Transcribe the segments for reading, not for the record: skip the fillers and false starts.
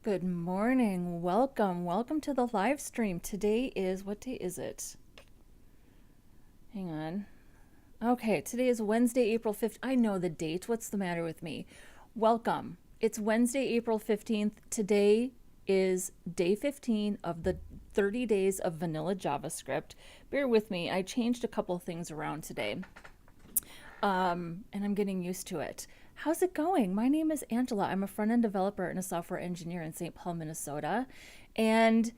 Good morning. Welcome to the live stream. Today is, what day is it? Hang on. Okay, today is Wednesday, April 5th. I know the date. What's the matter with me? Welcome. It's Wednesday, April 15th. Today is day 15 of the 30 days of vanilla JavaScript. Bear with me. I changed a couple things around today. And I'm getting used to it. How's it going? My name is Angela. I'm a front-end developer and a software engineer in St. Paul, Minnesota. And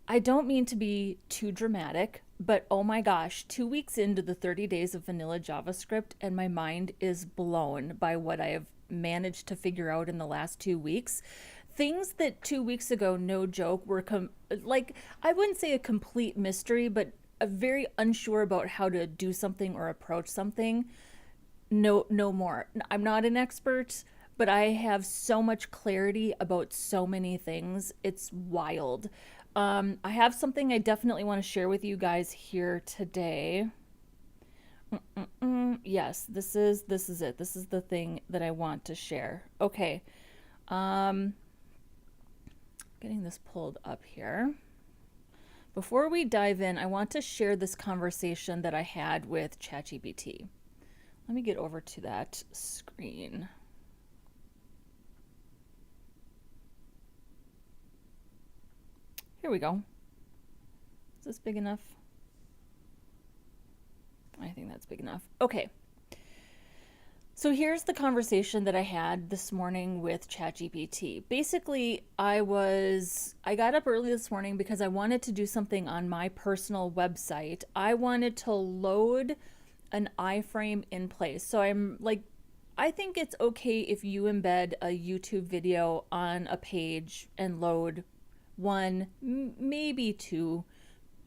I don't mean to be too dramatic, but oh my gosh, 2 weeks into the 30 days of vanilla JavaScript, and my mind is blown by what I have managed to figure out in the last 2 weeks. Things that 2 weeks ago, no joke, were I wouldn't say a complete mystery, but a very unsure about how to do something or approach something. No more. I'm not an expert, but I have so much clarity about so many things. It's wild. I have something I definitely want to share with you guys here today. Yes, this is it. This is the thing that I want to share. Okay. Getting this pulled up here. Before we dive in, I want to share this conversation that I had with ChatGPT. Let me get over to that screen. Here we go. Is this big enough? I think that's big enough. Okay. So here's the conversation that I had this morning with ChatGPT. Basically, I got up early this morning because I wanted to do something on my personal website. I wanted to load an iframe in place. So I think it's okay if you embed a YouTube video on a page and load one, maybe two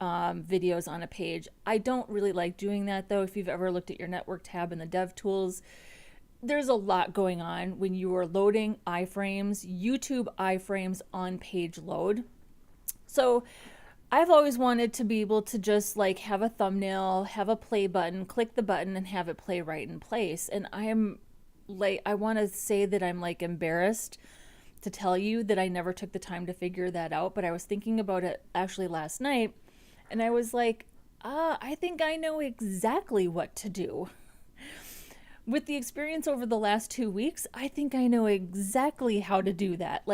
videos on a page. I don't really like doing that though. If you've ever looked at your network tab in the dev tools, there's a lot going on when you are loading iframes, YouTube iframes on page load. So I've always wanted to be able to just have a thumbnail, have a play button, click the button and have it play right in place. And I want to say that I'm embarrassed to tell you that I never took the time to figure that out, but I was thinking about it actually last night and I was like, I think I know exactly what to do. With the experience over the last 2 weeks, I think I know exactly how to do that.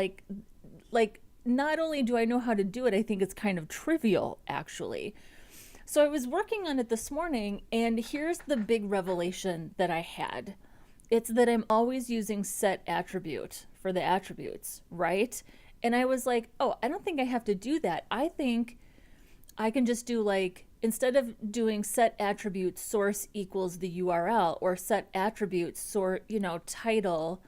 Not only do I know how to do it, I think it's kind of trivial, actually. So I was working on it this morning, and here's the big revelation that I had. It's that I'm always using set attribute for the attributes, right? And I was like, oh, I don't think I have to do that. I think I can just do instead of doing set attribute source equals the URL or set attribute title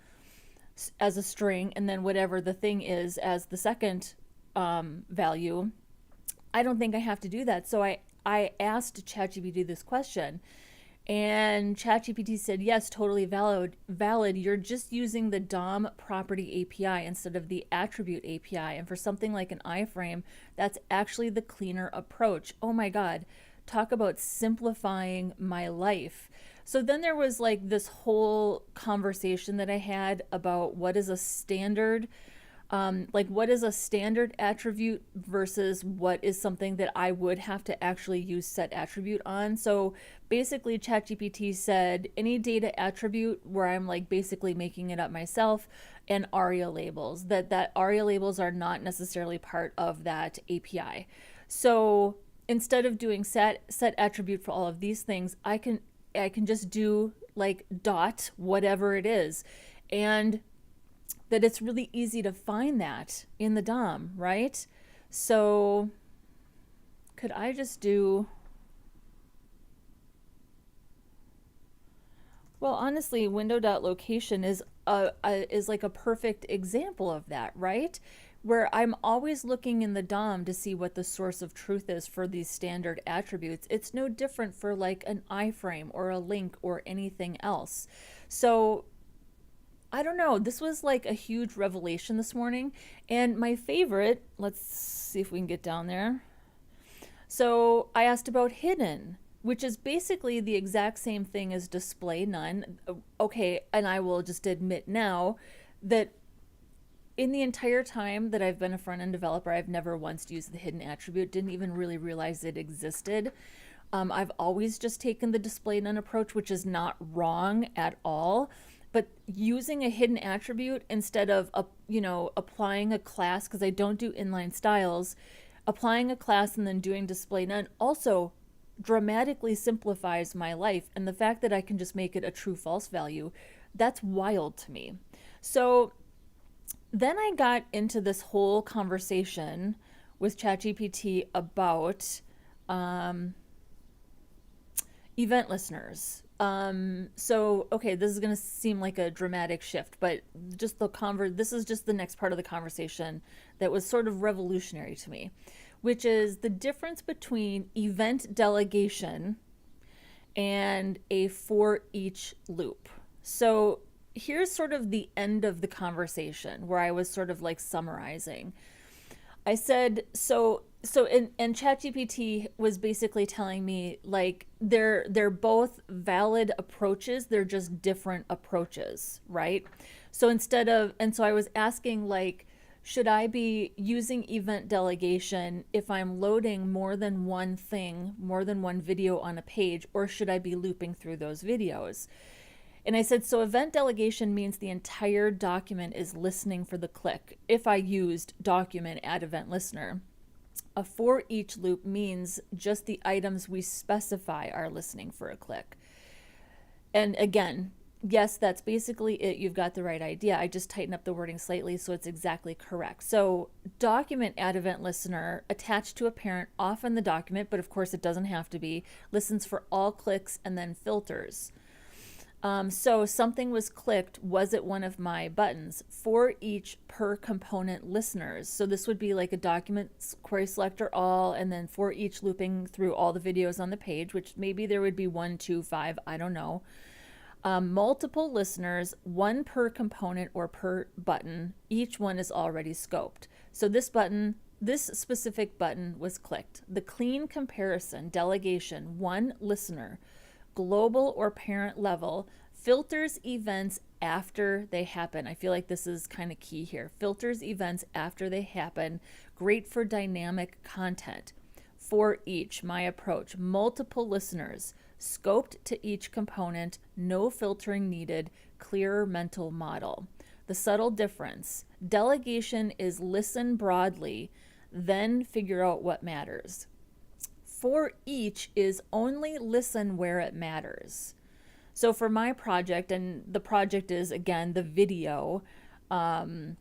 as a string and then whatever the thing is as the second value. I don't think I have to do that. So I asked ChatGPT this question and ChatGPT said, yes, totally valid. You're just using the DOM property API instead of the attribute API. And for something like an iframe, that's actually the cleaner approach. Oh my God, talk about simplifying my life. So then there was this whole conversation that I had about what is a standard what is a standard attribute versus what is something that I would have to actually use set attribute on. So basically ChatGPT said any data attribute where I'm basically making it up myself, and ARIA labels, that ARIA labels are not necessarily part of that API. So instead of doing set attribute for all of these things, I can just do dot whatever it is, and that it's really easy to find that in the DOM, right? So could I just do, well, honestly, window.location is like a perfect example of that, right? Where I'm always looking in the DOM to see what the source of truth is for these standard attributes. It's no different for an iframe or a link or anything else. So I don't know, this was a huge revelation this morning. And my favorite, let's see if we can get down there. So I asked about hidden, which is basically the exact same thing as display none. Okay, and I will just admit now that in the entire time that I've been a front-end developer, I've never once used the hidden attribute, didn't even really realize it existed. I've always just taken the display none approach, which is not wrong at all. But using a hidden attribute instead of, applying a class, because I don't do inline styles, applying a class and then doing display none also dramatically simplifies my life. And the fact that I can just make it a true false value, that's wild to me. So then I got into this whole conversation with ChatGPT about event listeners. Okay, this is going to seem like a dramatic shift, but just this is just the next part of the conversation that was sort of revolutionary to me, which is the difference between event delegation and a for each loop. So here's sort of the end of the conversation where I was sort of like summarizing. I said, and ChatGPT was basically telling me like they're both valid approaches, they're just different approaches, right? So so I was asking like, should I be using event delegation if I'm loading more than one thing, more than one video on a page, or should I be looping through those videos? And I said, so event delegation means the entire document is listening for the click. If I used document add event listener, a for each loop means just the items we specify are listening for a click. And again, yes, that's basically it. You've got the right idea. I just tighten up the wording slightly so it's exactly correct. So document add event listener attached to a parent off in the document, but of course it doesn't have to be, listens for all clicks and then filters. So something was clicked, was it one of my buttons? For each per component listeners. So this would be like a document query selector all, and then for each looping through all the videos on the page, which maybe there would be 1, 2, 5, I don't know. Multiple listeners, one per component or per button. Each one is already scoped. So this specific button was clicked. The clean comparison, delegation, one listener, global or parent level, filters events after they happen. I feel like this is kind of key here. Filters events after they happen. Great for dynamic content. For each, my approach, multiple listeners, scoped to each component, no filtering needed, clearer mental model. The subtle difference, delegation is listen broadly, then figure out what matters. For each is only listen where it matters. So for my project, and the project is again the video that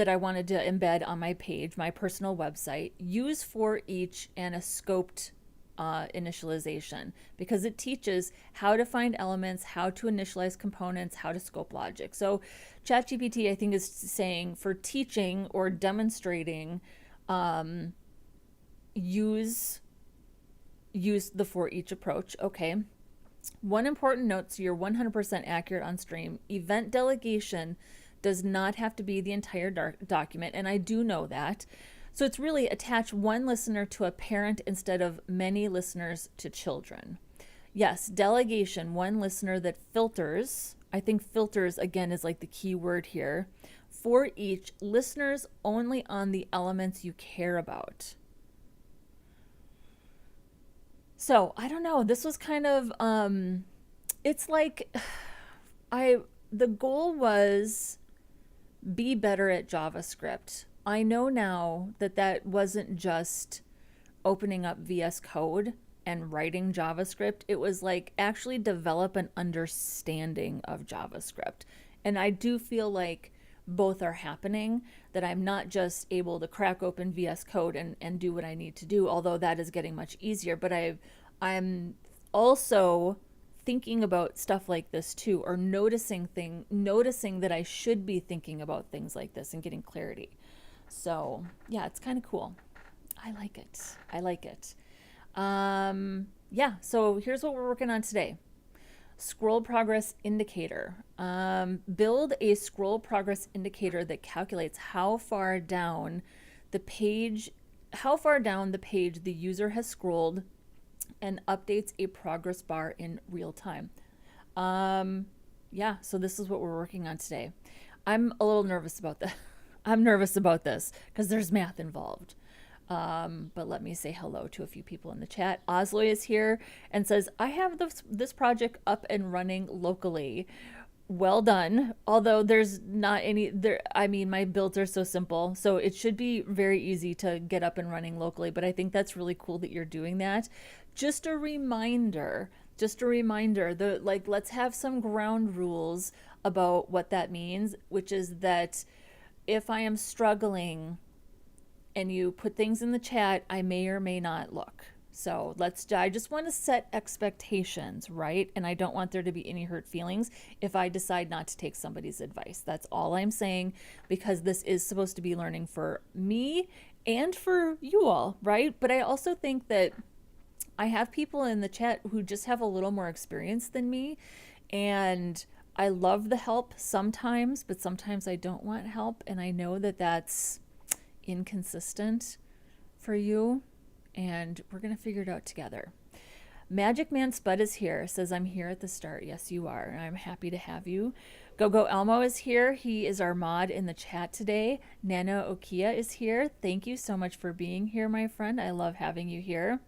I wanted to embed on my page, my personal website, use for each and a scoped initialization, because it teaches how to find elements, how to initialize components, how to scope logic. So ChatGPT, I think, is saying for teaching or demonstrating, use the for each approach. Okay. One important note, so you're 100% accurate on stream. Event delegation does not have to be the entire document, and I do know that. So it's really attach one listener to a parent instead of many listeners to children. Yes, delegation, one listener that filters. I think filters, again, is like the key word here. For each, listeners only on the elements you care about. So I don't know, this was kind of, it's like, the goal was be better at JavaScript. I know now that wasn't just opening up VS Code and writing JavaScript. It was like actually develop an understanding of JavaScript. And I do feel like both are happening, that I'm not just able to crack open VS Code and do what I need to do, although that is getting much easier. But I'm also thinking about stuff like this too, or noticing that I should be thinking about things like this and getting clarity. So yeah, it's kind of cool. I like it. Yeah, so here's what we're working on today. Scroll progress indicator. Build a scroll progress indicator that calculates how far down the page the user has scrolled and updates a progress bar in real time. Yeah, so this is what we're working on today. I'm a little nervous about that. I'm nervous about this because there's math involved. But let me say hello to a few people in the chat. Osloy is here and says, I have this project up and running locally. Well done. Although there's not any there. I mean, my builds are so simple, so it should be very easy to get up and running locally. But I think that's really cool that you're doing that. Just a reminder. Just a reminder. Let's have some ground rules about what that means, which is that if I am struggling and you put things in the chat, I may or may not look. So I just want to set expectations, right? And I don't want there to be any hurt feelings if I decide not to take somebody's advice. That's all I'm saying, because this is supposed to be learning for me and for you all, right? But I also think that I have people in the chat who just have a little more experience than me, and I love the help sometimes, but sometimes I don't want help, and I know that that's inconsistent for you, and we're gonna figure it out together. Magic Man Spud is here, says I'm here at the start. Yes, you are, and I'm happy to have you. Go Elmo is here. He is our mod in the chat today. Nana Okia is here. Thank you so much for being here, my friend. I love having you here.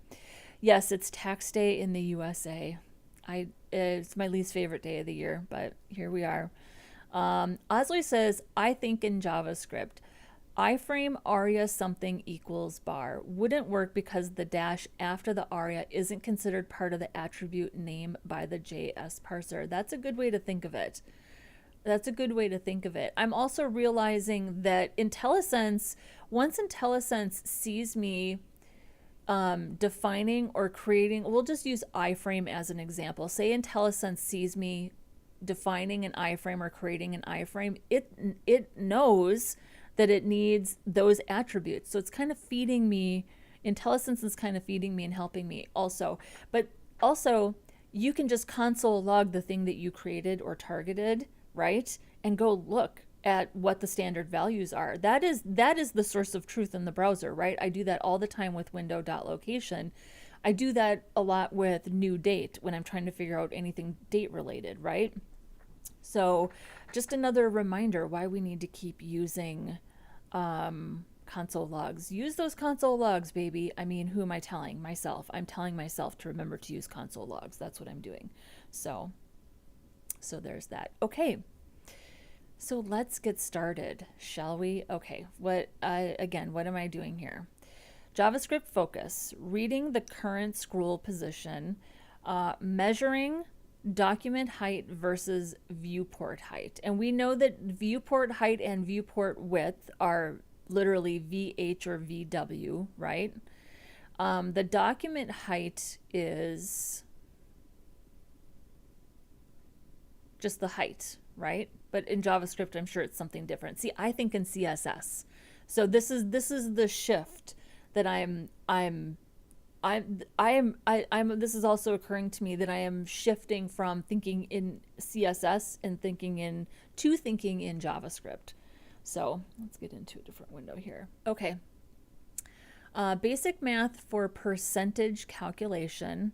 Yes, it's tax day in the USA. It's my least favorite day of the year, but here we are. Osley says, I think in JavaScript, iframe aria something equals bar wouldn't work because the dash after the aria isn't considered part of the attribute name by the JS parser. That's a good way to think of it. That's a good way to think of it. I'm also realizing that IntelliSense, once IntelliSense sees me defining or creating, we'll just use iframe as an example. Say IntelliSense sees me defining an iframe or creating an iframe, it knows that it needs those attributes. So it's kind of feeding me, IntelliSense is kind of feeding me and helping me also. But also, you can just console log the thing that you created or targeted, right? And go look at what the standard values are. That is the source of truth in the browser, right? I do that all the time with window.location. I do that a lot with new date when I'm trying to figure out anything date related, right? So just another reminder why we need to keep using console logs. Use those console logs, baby. I mean, who am I telling? Myself. I'm telling myself to remember to use console logs. That's what I'm doing. So there's that. Okay. So let's get started, shall we? Okay, again, what am I doing here? JavaScript focus, reading the current scroll position, measuring document height versus viewport height. And we know that viewport height and viewport width are literally VH or VW, right? The document height is just the height, right? But in JavaScript, I'm sure it's something different. See, I think in CSS. So this is the shift that this is also occurring to me, that I am shifting from thinking in CSS and thinking in JavaScript. So let's get into a different window here. Okay. Basic math for percentage calculation.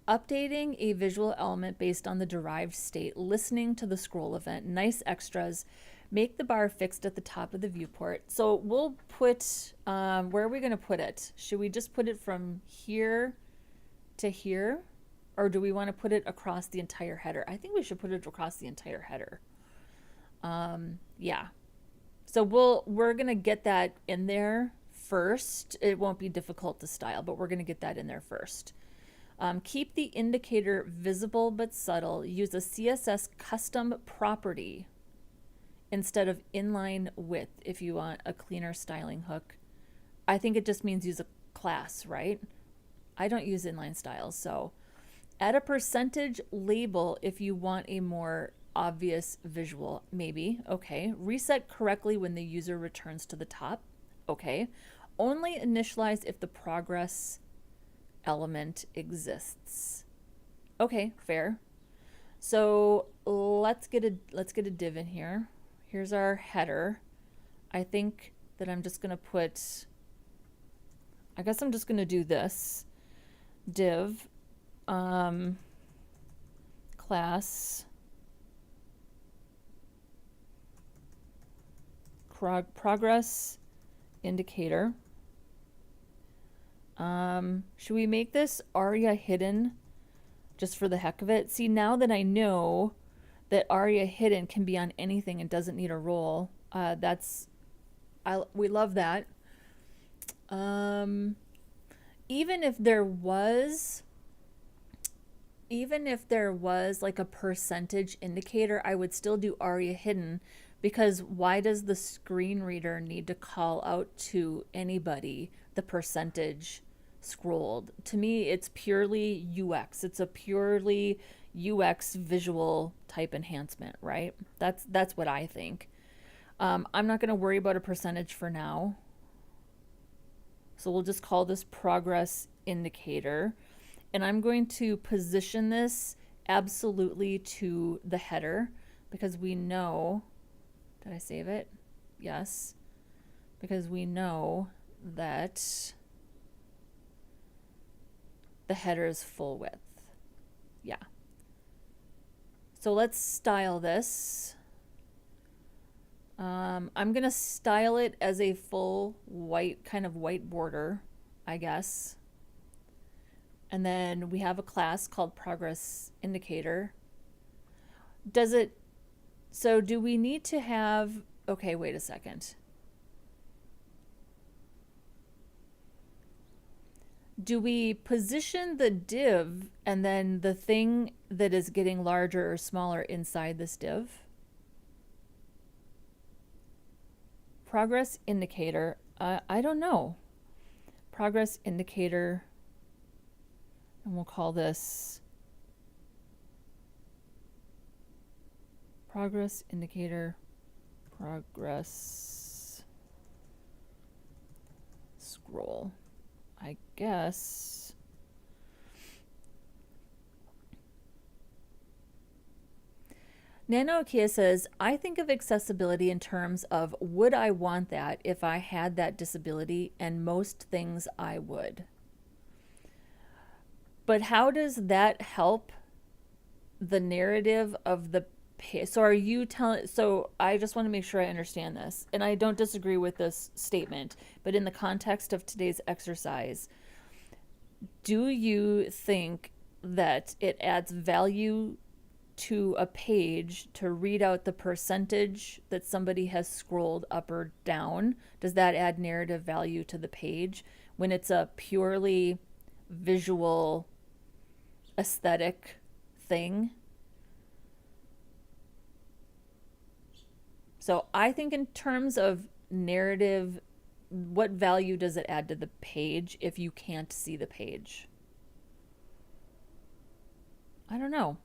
Updating a visual element based on the derived state, listening to the scroll event, nice extras, make the bar fixed at the top of the viewport. So we'll put, where are we going to put it? Should we just put it from here to here? Or do we want to put it across the entire header? I think we should put it across the entire header. Yeah. So we're going to get that in there first. It won't be difficult to style, but we're going to get that in there first. Keep the indicator visible but subtle. Use a CSS custom property instead of inline width if you want a cleaner styling hook. I think it just means use a class, right? I don't use inline styles, so add a percentage label if you want a more obvious visual, maybe. Okay. Reset correctly when the user returns to the top. Okay. Only initialize if the progress element exists. Okay, fair. So let's get a div in here. Here's our header. I think that I'm just gonna put, I guess I'm just gonna do this div class progress indicator. Should we make this aria hidden just for the heck of it? See, now that I know that aria hidden can be on anything and doesn't need a role, we love that. Even if there was like a percentage indicator, I would still do aria hidden, because why does the screen reader need to call out to anybody the percentage scrolled? To me, it's purely UX. It's a purely UX visual type enhancement, right? That's what I think. I'm not going to worry about a percentage for now. So we'll just call this progress indicator. And I'm going to position this absolutely to the header, because we know, did I save it? Yes. Because we know that the header is full width. Yeah. So let's style this. I'm going to style it as a full white, kind of white border, I guess. And then we have a class called progress indicator. So do we need to have, okay, wait a second. Do we position the div and then the thing that is getting larger or smaller inside this div? Progress indicator, I don't know. Progress indicator, and we'll call this progress indicator, progress scroll, I guess. Nano Akia says, I think of accessibility in terms of, would I want that if I had that disability? And most things I would. But how does that help the narrative of the page? So are you telling, so I just want to make sure I understand this. And I don't disagree with this statement, but in the context of today's exercise, do you think that it adds value to a page to read out the percentage that somebody has scrolled up or down? Does that add narrative value to the page when it's a purely visual aesthetic thing? So I think in terms of narrative, what value does it add to the page if you can't see the page? I don't know.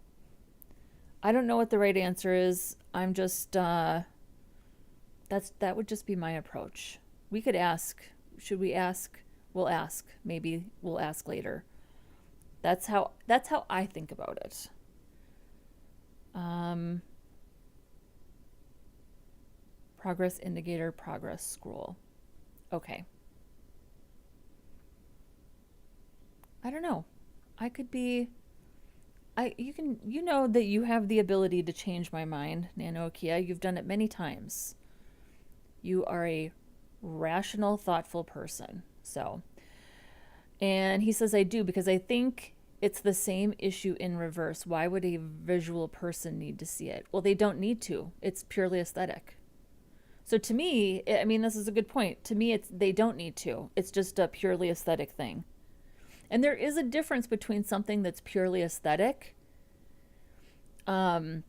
I don't know what the right answer is. I'm just, that would just be my approach. We could ask. Should we ask? We'll ask. Maybe we'll ask later. That's how I think about it. Progress indicator, progress scroll. Okay. I don't know. I could be, you know that you have the ability to change my mind, Nano Akia. You've done it many times. You are a rational, thoughtful person. So, and he says, I do, because I think it's the same issue in reverse. Why would a visual person need to see it? Well, they don't need to. It's purely aesthetic. So to me, I mean, this is a good point. To me, they don't need to. It's just a purely aesthetic thing. And there is a difference between something that's purely aesthetic, between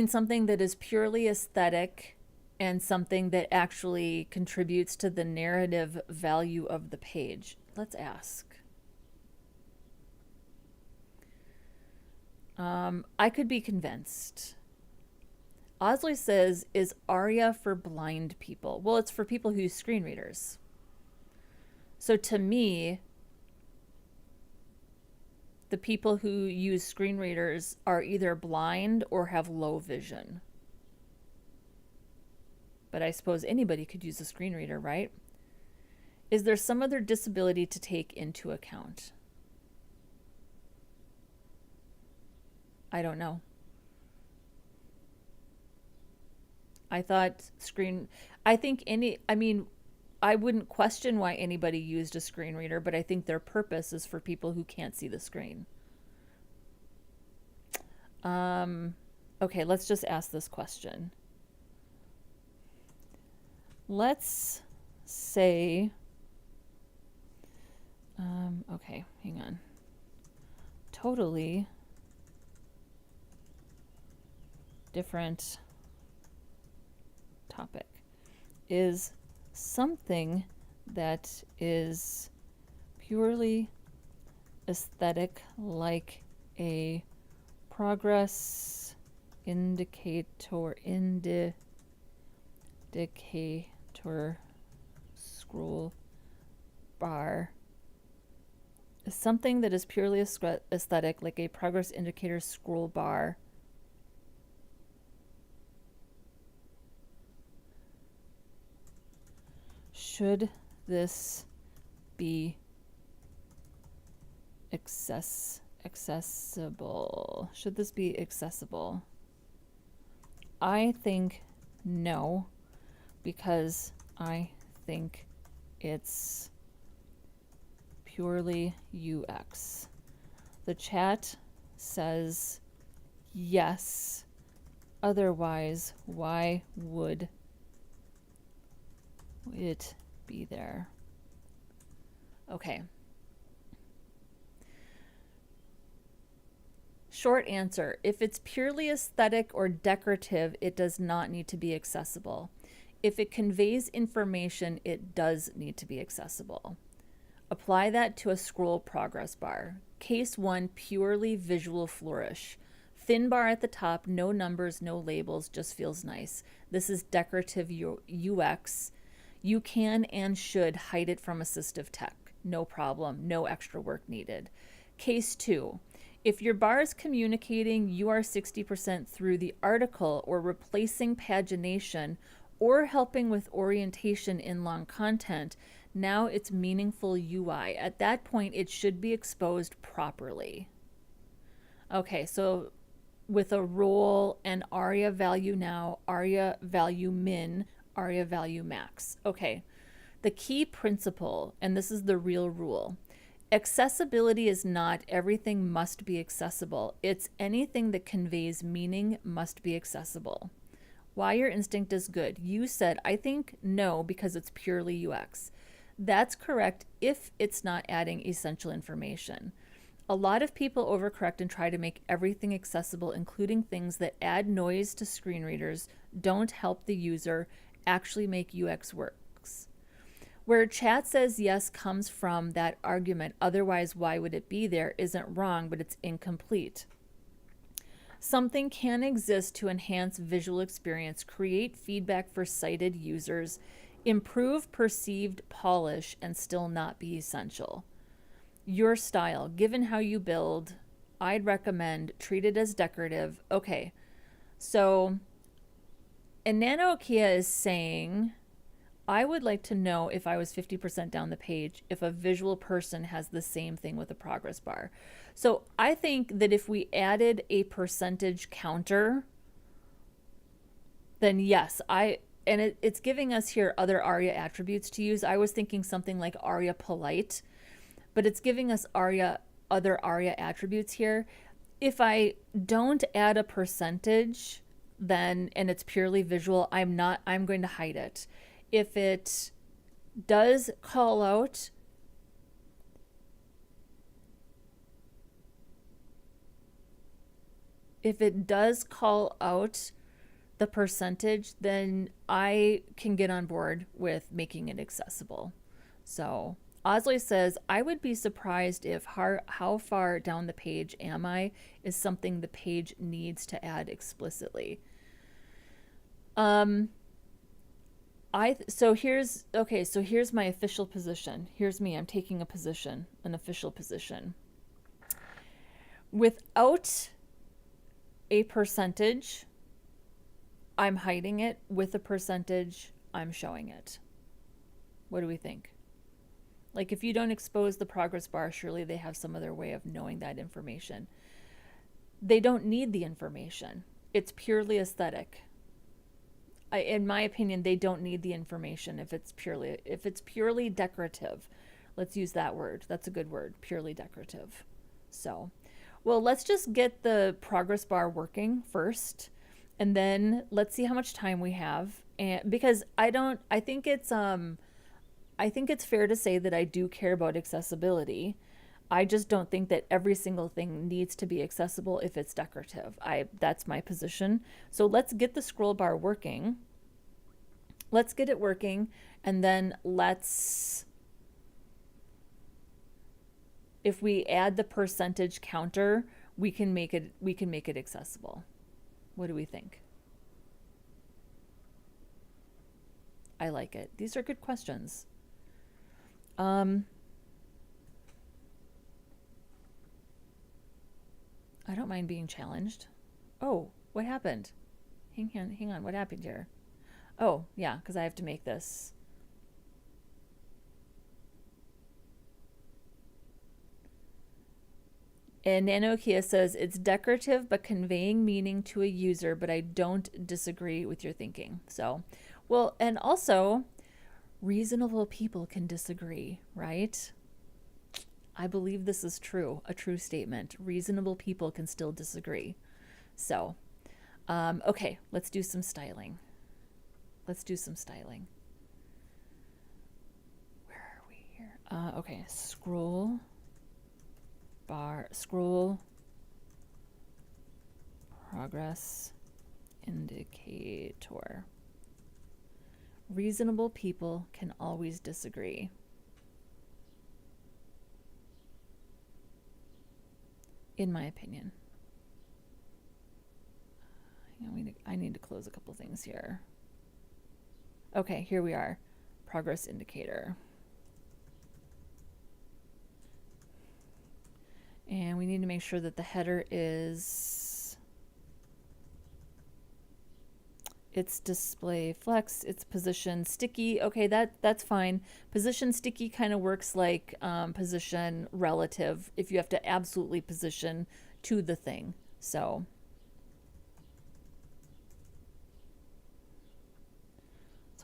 something that is purely aesthetic and something that actually contributes to the narrative value of the page. Let's ask. I could be convinced. Osley says, is ARIA for blind people? Well, it's for people who use screen readers. So to me, the people who use screen readers are either blind or have low vision. But I suppose anybody could use a screen reader, right? Is there some other disability to take into account? I don't know. I thought I think I wouldn't question why anybody used a screen reader, but I think their purpose is for people who can't see the screen. Okay, let's just ask this question. Let's say, okay, hang on. Totally different topic. Is something that is purely aesthetic, like a progress indicator scroll bar, is something that is purely aesthetic, like a progress indicator scroll bar, should this be accessible? Should this be accessible? I think no, because I think it's purely UX. The chat says yes. Otherwise, why would it be there? Okay. Short answer, if it's purely aesthetic or decorative, it does not need to be accessible. If it conveys information, it does need to be accessible. Apply that to a scroll progress bar. Case 1, purely visual flourish. Thin bar at the top, no numbers, no labels, just feels nice. This is decorative UX. You can and should hide it from assistive tech. No problem, no extra work needed. Case 2, if your bar is communicating you are 60% through the article or replacing pagination or helping with orientation in long content, now it's meaningful UI. At that point, it should be exposed properly. Okay, so with a role and ARIA value now, ARIA value min, ARIA value max. Okay, the key principle, and this is the real rule, accessibility is not everything must be accessible. It's anything that conveys meaning must be accessible. Why your instinct is good. You said, I think no, because it's purely UX. That's correct if it's not adding essential information. A lot of people overcorrect and try to make everything accessible, including things that add noise to screen readers, don't help the user, actually make UX works. Where chat says yes comes from that argument, otherwise why would it be there, isn't wrong, but it's incomplete. Something can exist to enhance visual experience, create feedback for sighted users, improve perceived polish, and still not be essential. Your style, given how you build, I'd recommend treat it as decorative. Okay, so Nano Akia is saying, I would like to know if I was 50% down the page, if a visual person has the same thing with a progress bar. So I think that if we added a percentage counter, then yes, it's giving us here other ARIA attributes to use. I was thinking something like ARIA polite, but it's giving us other ARIA attributes here. If I don't add a percentage, then, and it's purely visual, I'm going to hide it. If it does call out the percentage, then I can get on board with making it accessible. So Osley says, I would be surprised if how far down the page am I is something the page needs to add explicitly. So here's my official position. Here's me, I'm taking a position, an official position. Without a percentage, I'm hiding it. With a percentage, I'm showing it. What do we think? Like, if you don't expose the progress bar, surely they have some other way of knowing that information. They don't need the information. It's purely aesthetic. in my opinion, they don't need the information if it's purely decorative. Let's use that word. That's a good word, purely decorative. So, well, let's just get the progress bar working first, and then let's see how much time we have. And because I think it's fair to say that I do care about accessibility. I just don't think that every single thing needs to be accessible if it's decorative. That's my position. So let's get the scroll bar working. Let's get it working, and then if we add the percentage counter, we can make it accessible. What do we think? I like it. These are good questions. I don't mind being challenged. Oh, what happened? Hang on. What happened here? Oh, yeah, because I have to make this. And Nanokia says, it's decorative but conveying meaning to a user, but I don't disagree with your thinking. So, well, and also, reasonable people can disagree, right? I believe this is true, a true statement. Reasonable people can still disagree. So, okay, let's do some styling. Where are we here? Okay, scroll progress indicator. Reasonable people can always disagree. In my opinion. I need to close a couple things here. Okay, here we are. Progress indicator. And we need to make sure that the header is, it's display flex, it's position sticky. Okay, that's fine. Position sticky kind of works like position relative if you have to absolutely position to the thing. So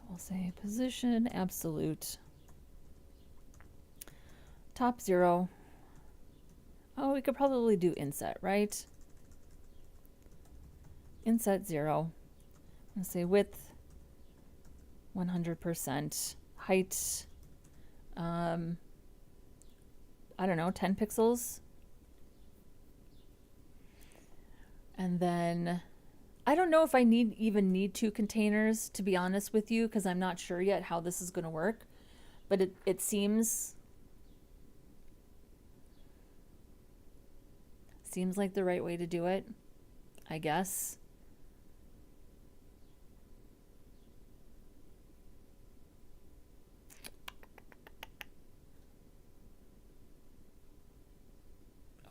we'll say position absolute top 0. Oh, we could probably do inset, right? Inset 0. I'll say width 100%, height I don't know, 10 pixels. And then I don't know if I even need 2 containers, to be honest with you, because I'm not sure yet how this is going to work, but it seems like the right way to do it, I guess.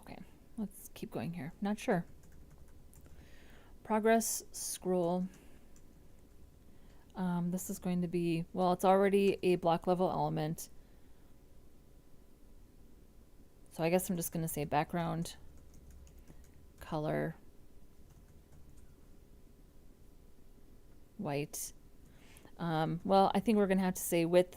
Okay, let's keep going here. Not sure. Progress scroll. This is going to be, well, it's already a block level element. So I guess I'm just going to say background color white. Well, I think we're going to have to say width.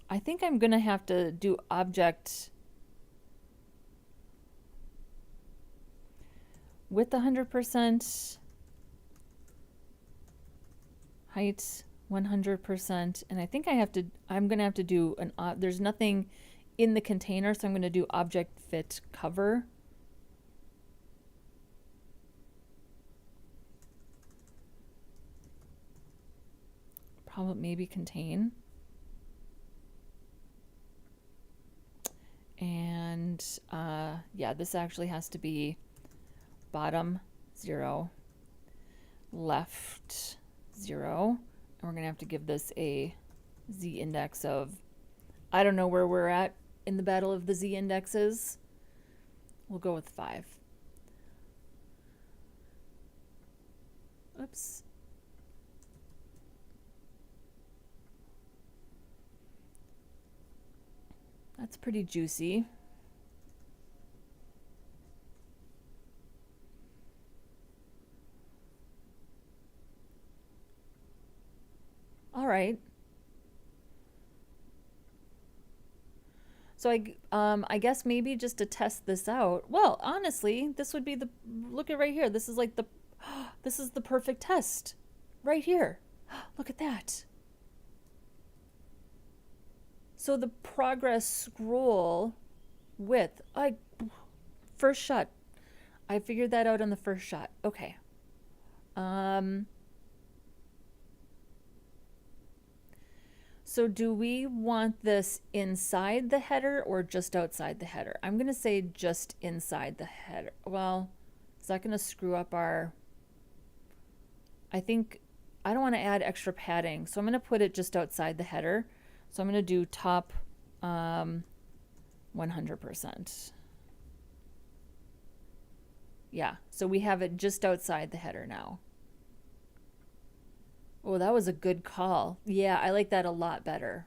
I think I'm going to have to do object width 100%, height 100%, and I think I'm going to have to do there's nothing in the container, so I'm going to do object fit cover. Probably maybe contain. And yeah, this actually has to be bottom 0, left 0. And we're going to have to give this a z index of, I don't know where we're at in the battle of the z indexes. We'll go with 5. Oops. That's pretty juicy. right. So I guess maybe just to test this out. Well, honestly, this would be the, look at right here. This is like the, this is the perfect test right here. Look at that. So the progress scroll width, first shot. I figured that out on the first shot. Okay. So do we want this inside the header or just outside the header? I'm going to say just inside the header. Well, is that going to screw up our... I think I don't want to add extra padding, so I'm going to put it just outside the header. So I'm going to do top 100%. Yeah, so we have it just outside the header now. Oh, that was a good call. Yeah, I like that a lot better.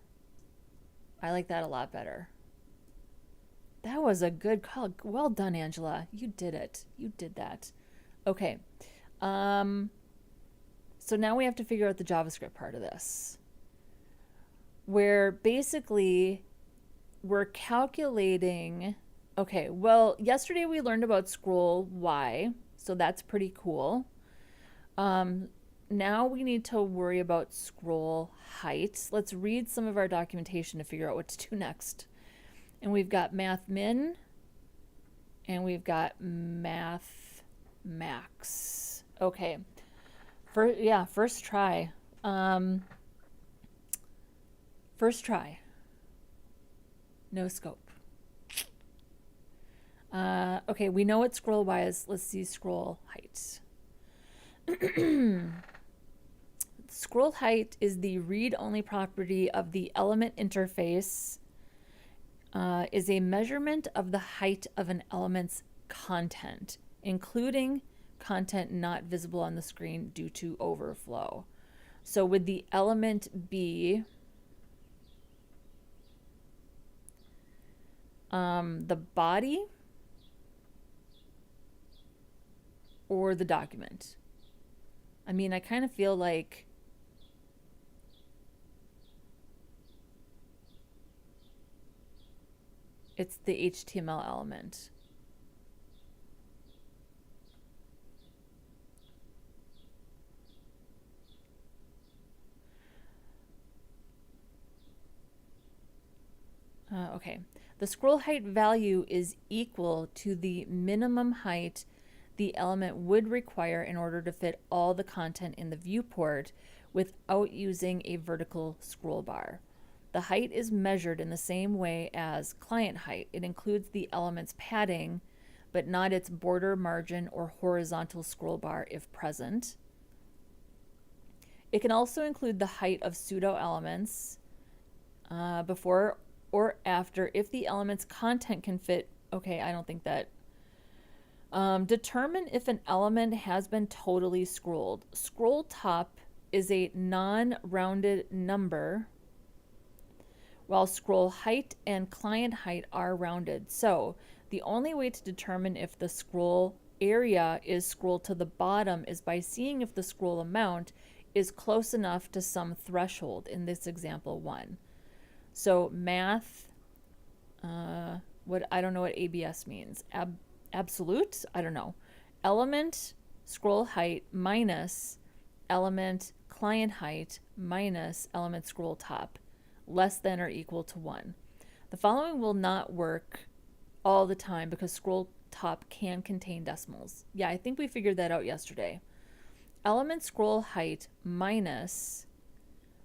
I like that a lot better. That was a good call. Well done, Angela. You did it. You did that. Okay. So now we have to figure out the JavaScript part of this, where basically we're calculating... Okay, well, yesterday we learned about scroll Y, so that's pretty cool. Now we need to worry about scroll height. Let's read some of our documentation to figure out what to do next. And we've got math min, and we've got math max. Okay, first try. First try. No scope. Okay, we know what scroll Y is. Let's see scroll height. Scroll height is the read-only property of the element interface, is a measurement of the height of an element's content, including content not visible on the screen due to overflow. So would the element be the body or the document? I mean, I kind of feel like it's the HTML element. Okay, the scroll height value is equal to the minimum height the element would require in order to fit all the content in the viewport without using a vertical scroll bar. The height is measured in the same way as client height. It includes the element's padding, but not its border, margin, or horizontal scroll bar if present. It can also include the height of pseudo elements before or after if the element's content can fit. Okay, I don't think that. Determine if an element has been totally scrolled. Scroll top is a non-rounded number, while scroll height and client height are rounded. So the only way to determine if the scroll area is scrolled to the bottom is by seeing if the scroll amount is close enough to some threshold, in this example 1. So math, I don't know what ABS means. Absolute? I don't know. Element scroll height minus element client height minus element scroll top, less than or equal to 1. The following will not work all the time because scroll top can contain decimals. Yeah, I think we figured that out yesterday. Element scroll height minus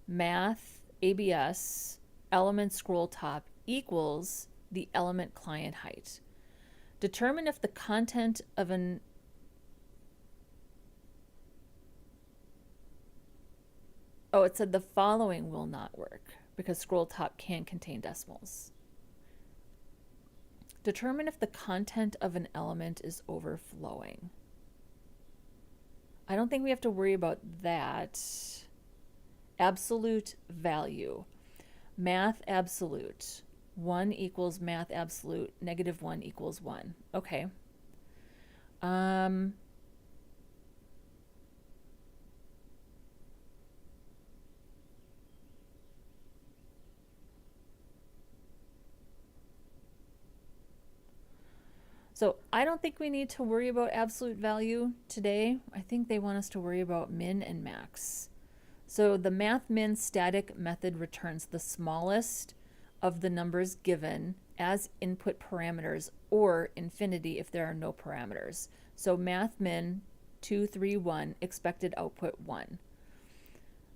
math ABS element scroll top equals the element client height. Determine if the content of an it said the following will not work because scroll top can contain decimals. Determine if the content of an element is overflowing. I don't think we have to worry about that. Absolute value. Math absolute. 1 equals math absolute. -1 equals 1. Okay. So I don't think we need to worry about absolute value today. I think they want us to worry about min and max. So the math min static method returns the smallest of the numbers given as input parameters, or infinity if there are no parameters. So math min 2, 3, 1, expected output 1.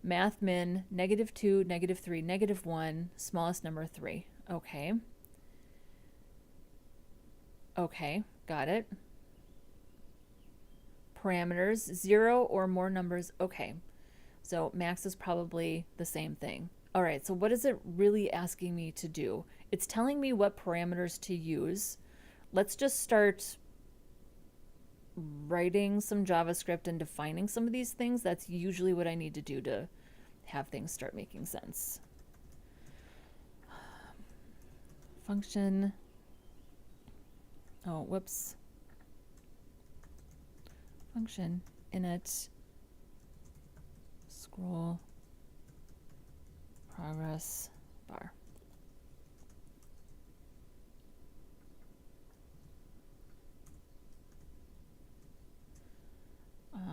Math min -2, -3, -1, smallest number 3. Okay. Okay, got it. Parameters, 0 or more numbers. Okay, so max is probably the same thing. All right, so what is it really asking me to do? It's telling me what parameters to use. Let's just start writing some JavaScript and defining some of these things. That's usually what I need to do to have things start making sense. Function. Oh, whoops. Function init scroll progress bar.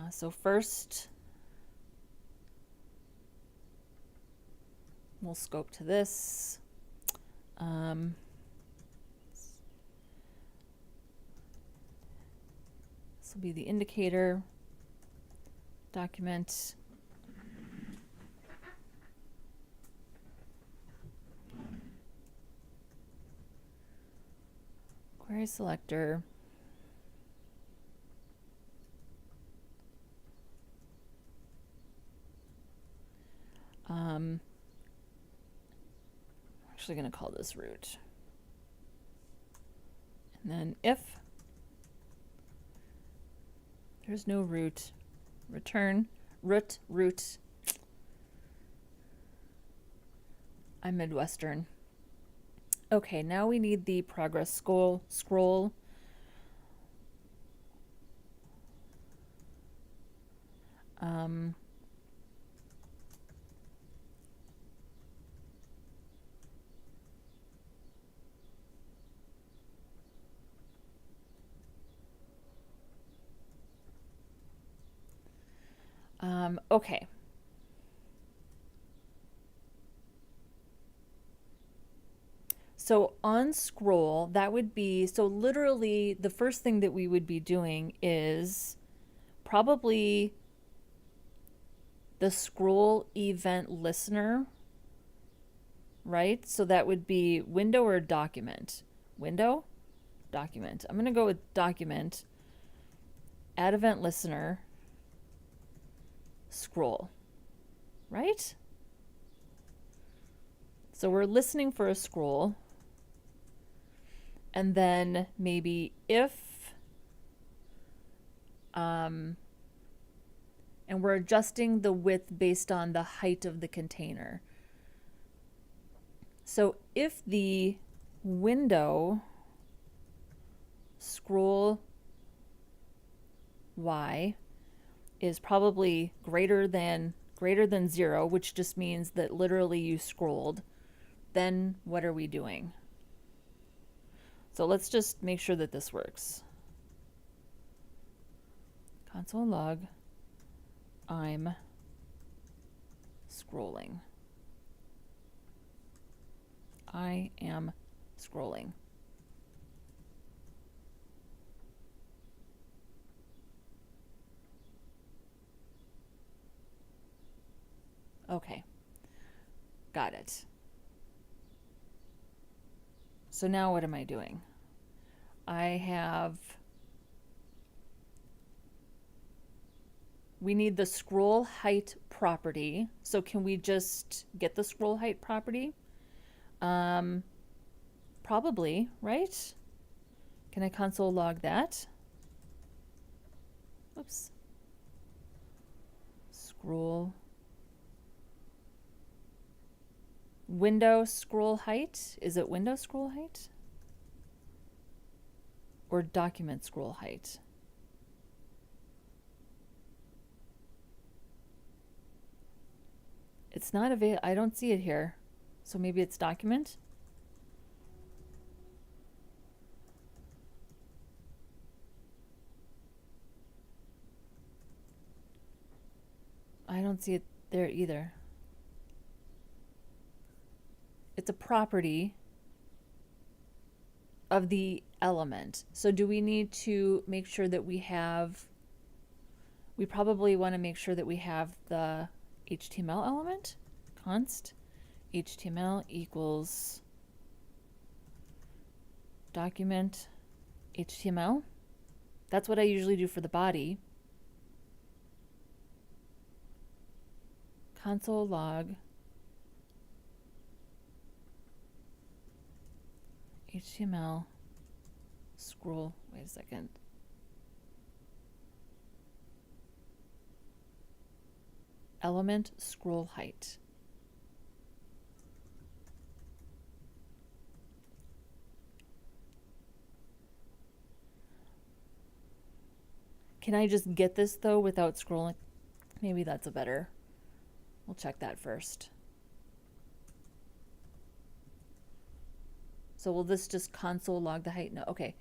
So first, we'll scope to this. This will be the indicator document. Query selector. I'm actually going to call this root. And then if there's no root, return root. I'm Midwestern. Okay, now we need the progress scroll. Okay. So on scroll, that would be, so literally the first thing that we would be doing is probably the scroll event listener, right? So that would be window or document? Window, document. I'm going to go with document, add event listener, scroll, right? So we're listening for a scroll. And then maybe if, and we're adjusting the width based on the height of the container. So if the window scroll y is probably greater than 0, which just means that literally you scrolled, then what are we doing? So let's just make sure that this works. Console log, I'm scrolling. I am scrolling. Okay, got it. So now what am I doing? We need the scroll height property. So can we just get the scroll height property? Probably, right? Can I console log that? Oops. Scroll. Window scroll height. Is it window scroll height? Or document scroll height? It's not available. I don't see it here. So maybe it's document? don't see it there either. It's a property of the element. So do we need to make sure that we probably want to make sure that we have the HTML element? Const HTML equals document HTML. That's what I usually do for the body. Console log HTML scroll. Wait a second. Element scroll height. Can I just get this though without scrolling? Maybe that's a better. We'll check that first. So will this just console log the height? No, okay.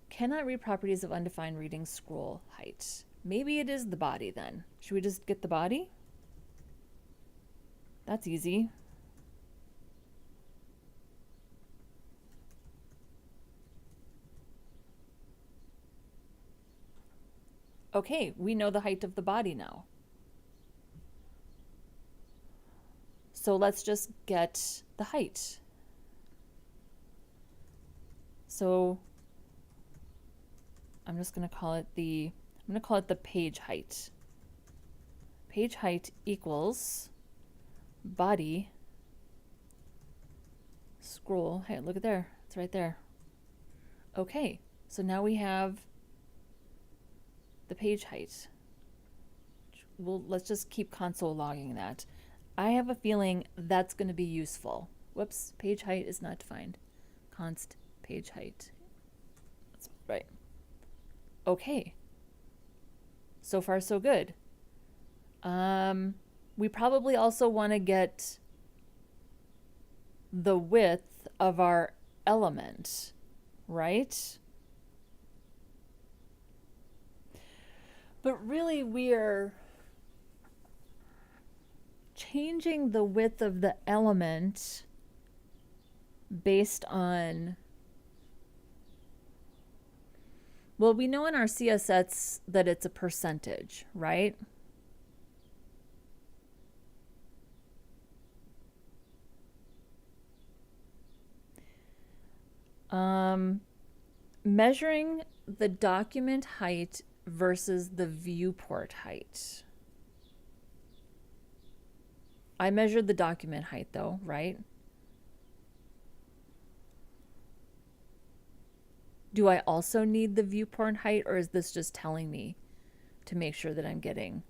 Cannot read properties of undefined reading scroll height. Maybe it is the body then. Should we just get the body? That's easy. Okay, we know the height of the body now. So let's just get the height. So I'm just going to call it the page height. Page height equals body scroll. Hey, look at there. It's right there. Okay, so now we have the page height. Well, let's just keep console logging that. I have a feeling that's going to be useful. Whoops, page height is not defined. Const page height. That's right. Okay. So far, so good. We probably also want to get the width of our element, right? But really, we're changing the width of the element based on, well, we know in our CSS that it's a percentage, right? Measuring the document height versus the viewport height. I measured the document height though, right? Do I also need the viewport height, or is this just telling me to make sure that I'm getting?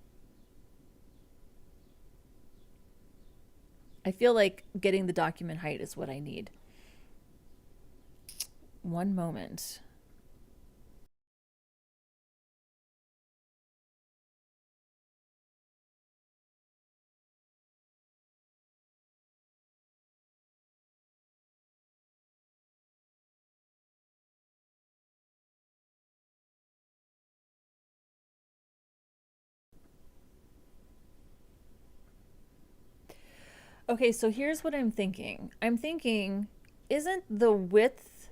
I feel like getting the document height is what I need. One moment. Okay, so here's what I'm thinking. I'm thinking, isn't the width,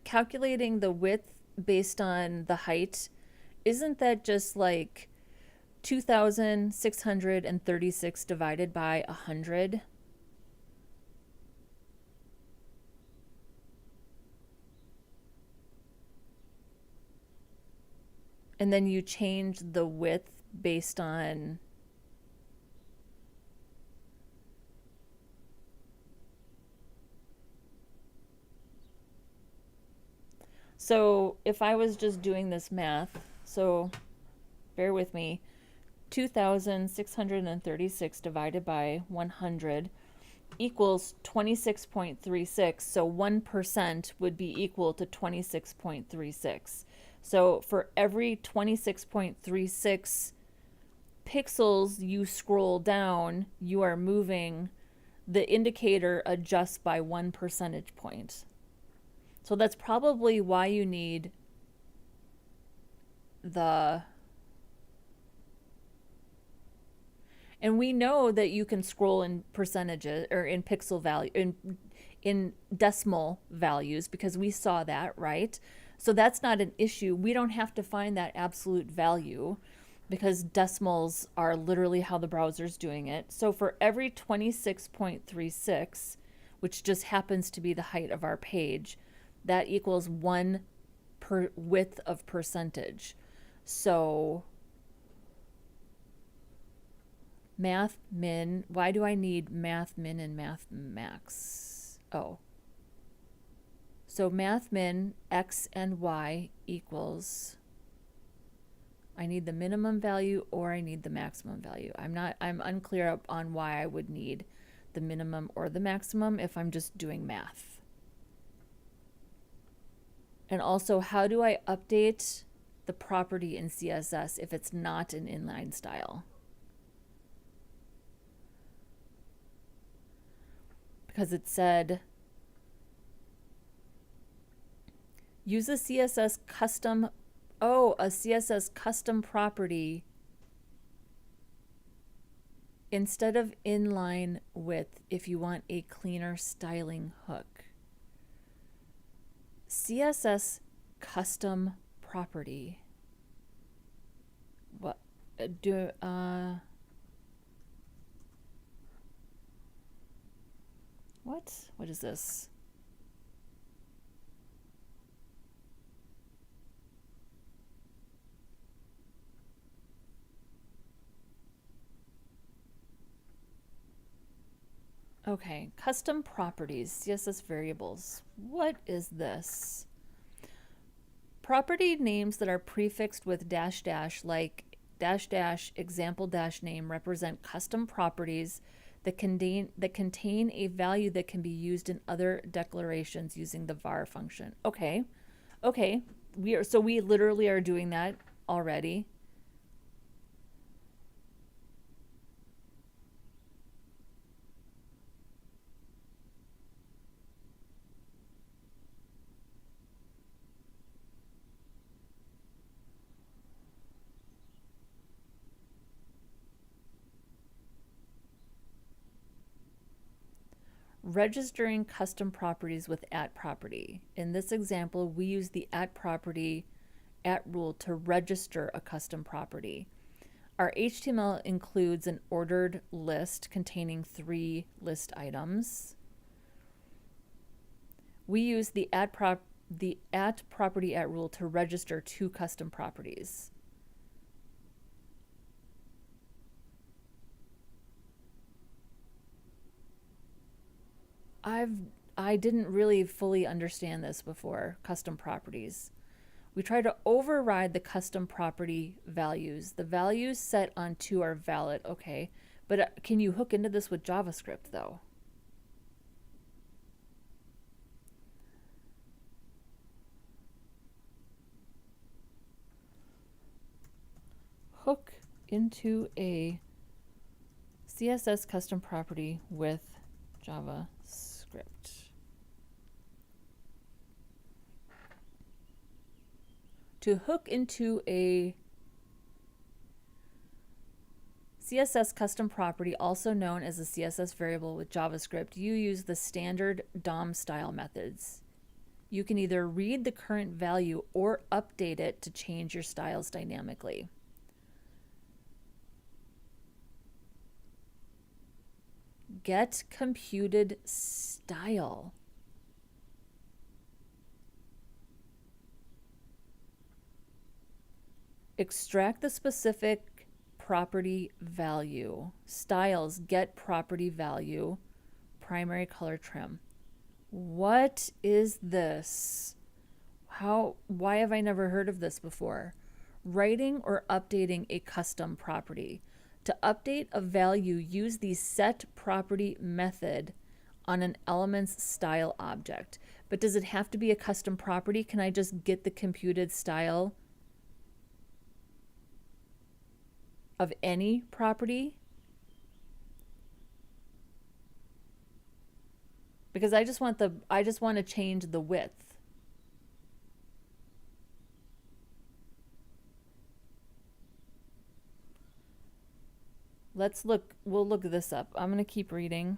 calculating the width based on the height, isn't that just like 2,636 divided by 100? And then you change the width based on... So if I was just doing this math, so bear with me, 2,636 divided by 100 equals 26.36. So 1% would be equal to 26.36. So for every 26.36 pixels you scroll down, you are moving, the indicator adjusts by 1 percentage point. So that's probably why you need And we know that you can scroll in percentages or in pixel value, in decimal values, because we saw that, right? So that's not an issue. We don't have to find that absolute value because decimals are literally how the browser's doing it. So for every 26.36, which just happens to be the height of our page, that equals 1 per width of percentage. So math min, why do I need math min and math max? Oh. So math min x and y equals, I need the minimum value or I need the maximum value. I'm unclear on why I would need the minimum or the maximum if I'm just doing math. And also, how do I update the property in CSS if it's not an inline style? Because it said, use a CSS custom, a CSS custom property instead of inline width if you want a cleaner styling hook. CSS custom property. What what is this? Okay, custom properties, CSS variables. What is this? Property names that are prefixed with dash dash, like dash dash example dash name, represent custom properties that contain a value that can be used in other declarations using the var function. Okay, we literally are doing that already. Registering custom properties with @property. In this example, we use the @property @rule to register a custom property. Our HTML includes an ordered list containing 3 list items. We use the @property @rule to register 2 custom properties. I didn't really fully understand this before, custom properties. We try to override the custom property values. The values set on 2 are valid, okay. But can you hook into this with JavaScript though? Hook into a CSS custom property with JavaScript. To hook into a CSS custom property, also known as a CSS variable with JavaScript, you use the standard DOM style methods. You can either read the current value or update it to change your styles dynamically. Get computed style. Extract the specific property value. Styles, get property value. Primary color trim. What is this? Why have I never heard of this before? Writing or updating a custom property. To update a value, use the set property method on an element's style object. But does it have to be a custom property? Can I just get the computed style of any property? Because I just want to change the width. let's look, we'll look this up. I'm going to keep reading.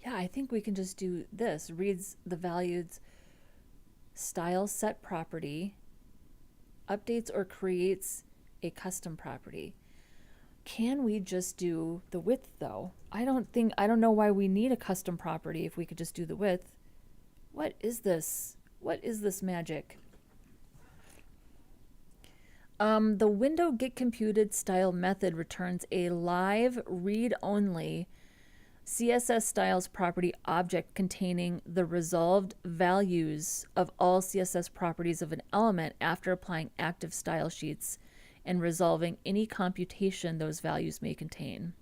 Yeah, I think we can just do this. Reads the values style set property, updates or creates a custom property. Can we just do the width though? I don't know why we need a custom property if we could just do the width. What is this? What is this magic? The window get computed style method returns a live read-only CSS styles property object containing the resolved values of all CSS properties of an element after applying active style sheets and resolving any computation those values may contain.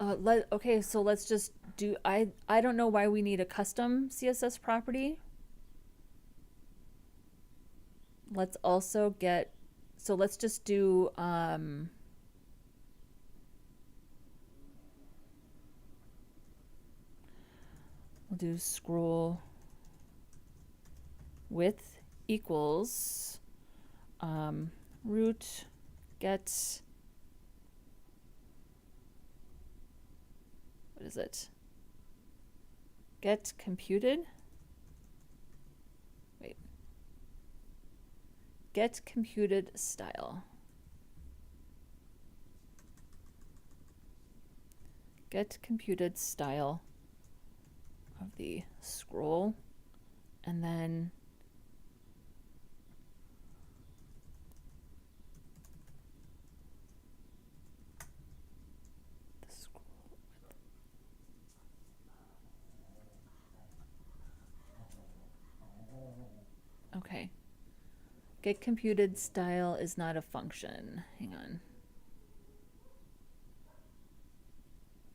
Okay, so let's just do, I don't know why we need a custom CSS property. Let's also get, so let's just do, we'll do scroll width equals root get, what is it? Get computed? Wait. Get computed style. Get computed style of the scroll, and then the scroll width. Okay. Get computed style is not a function. Hang on.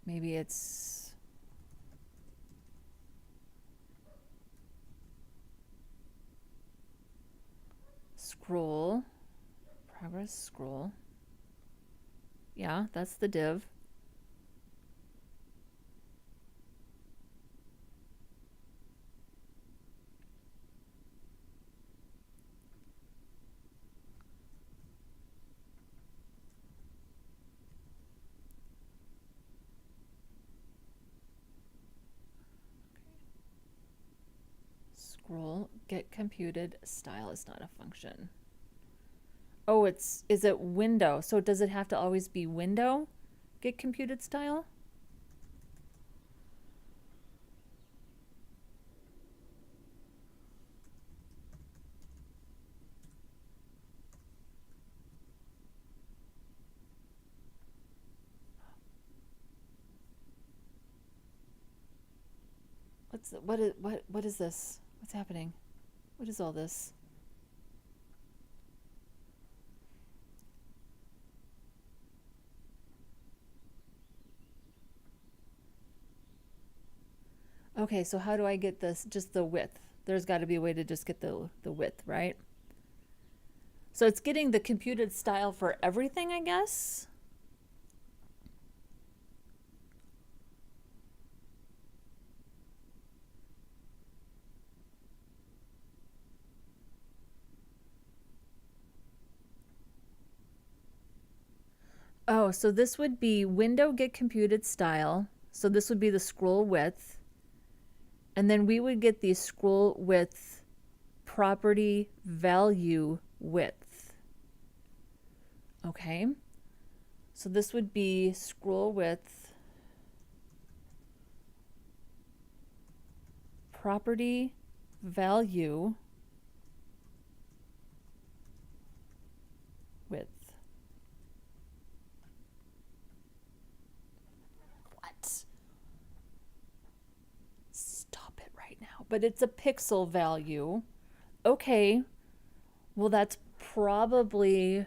Maybe it's scroll, progress scroll. Yeah, that's the div. Scroll get computed style is not a function. Oh, is it window? So does it have to always be window get computed style? What is this? What's happening? What is all this? Okay, so how do I get this, just the width? There's got to be a way to just get the width, right? So it's getting the computed style for everything, I guess? Oh, so this would be window get computed style. So this would be the scroll width. And then we would get the scroll width property value width. Okay. So this would be scroll width property value width. What? Stop it right now. But it's a pixel value. Okay. Well, that's probably,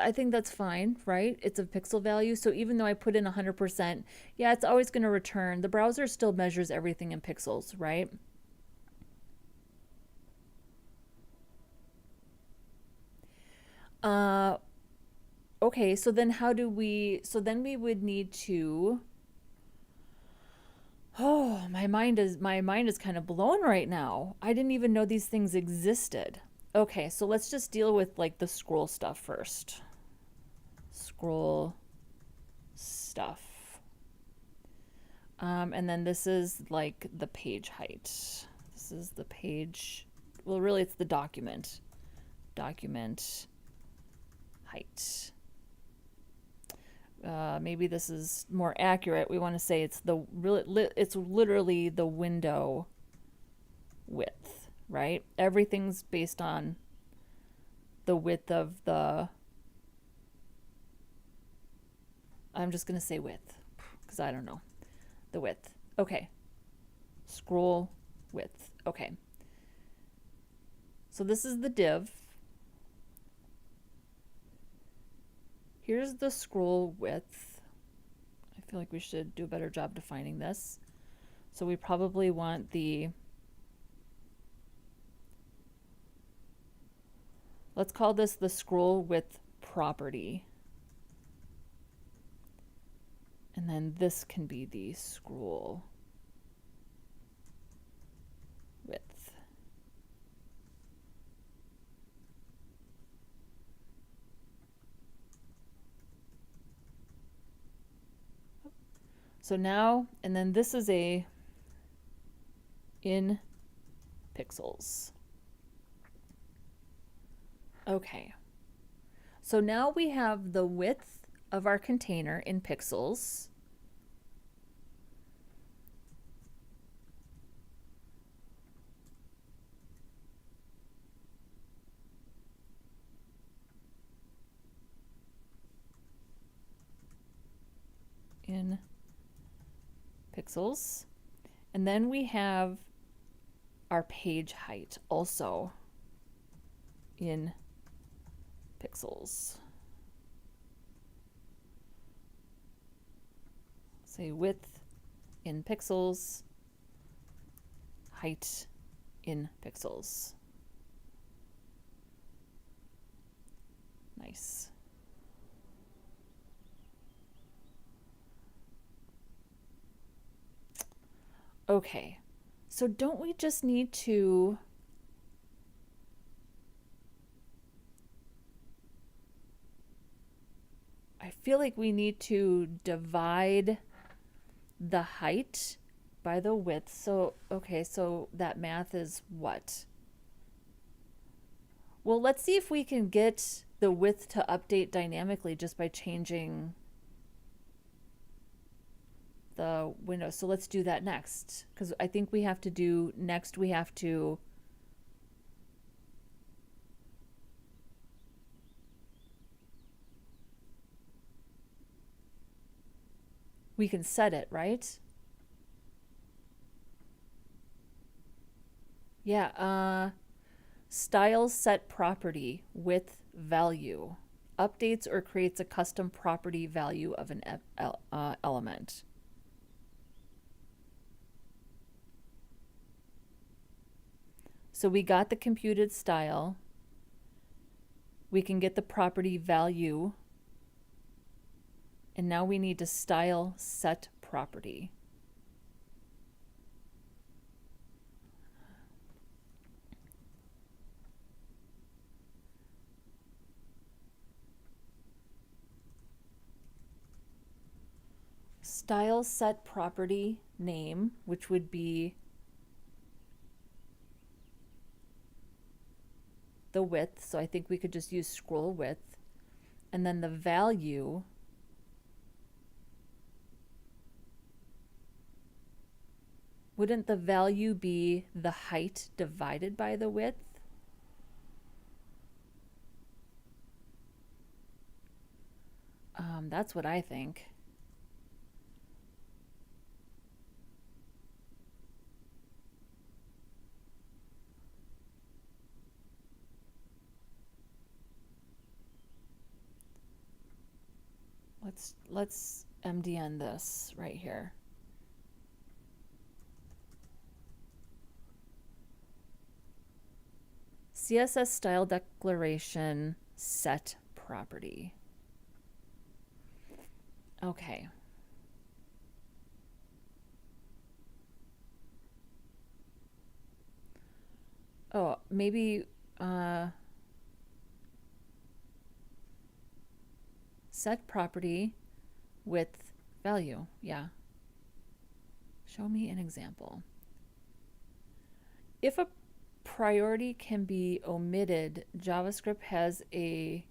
I think that's fine, right? It's a pixel value. So even though I put in 100%, yeah, it's always going to return. The browser still measures everything in pixels, right? Okay, so then how do we, so then we would need to, Oh, my mind is kind of blown right now. I didn't even know these things existed. Okay, so let's just deal with like the scroll stuff first. Scroll stuff. And then this is like the page height. This is the page, well, really it's the document height. Maybe this is more accurate. We want to say it's it's literally the window width, right? Everything's based on the width of the, I'm just going to say width because I don't know. The width. Okay. Scroll width. Okay. So this is the div. Here's the scroll width. I feel like we should do a better job defining this. So we probably want let's call this the scroll width property. And then this can be the scroll width. So now, and then this is a in pixels. Okay. So now we have the width of our container in pixels. In pixels. And then we have our page height also in pixels. Say width in pixels, height in pixels. Nice. Okay, so don't we just need to I feel like we need to divide the height by the width. So, okay, so that math is what? Well, let's see if we can get the width to update dynamically just by changing the window. So let's do that next, because I think we have to do next, we have to we can set it, right? Yeah, style set property with value updates or creates a custom property value of an element. So we got the computed style. We can get the property value. And now we need to style set property. Style set property name, which would be the width. So I think we could just use scroll width. And then the value wouldn't the value be the height divided by the width? That's what I think. Let's MDN this right here. CSS style declaration set property. Okay. maybe set property with value. Yeah. Show me an example. If a priority can be omitted, JavaScript has a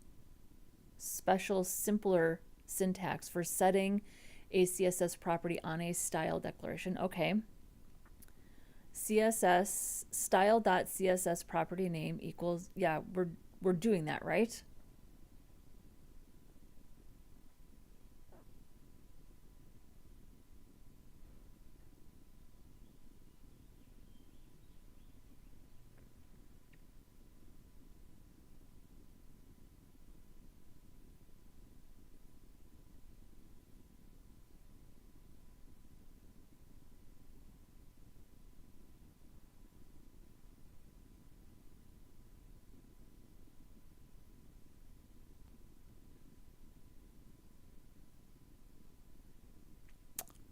special, simpler syntax for setting a CSS property on a style declaration. Okay. CSS style.css property name equals, yeah, we're doing that, right?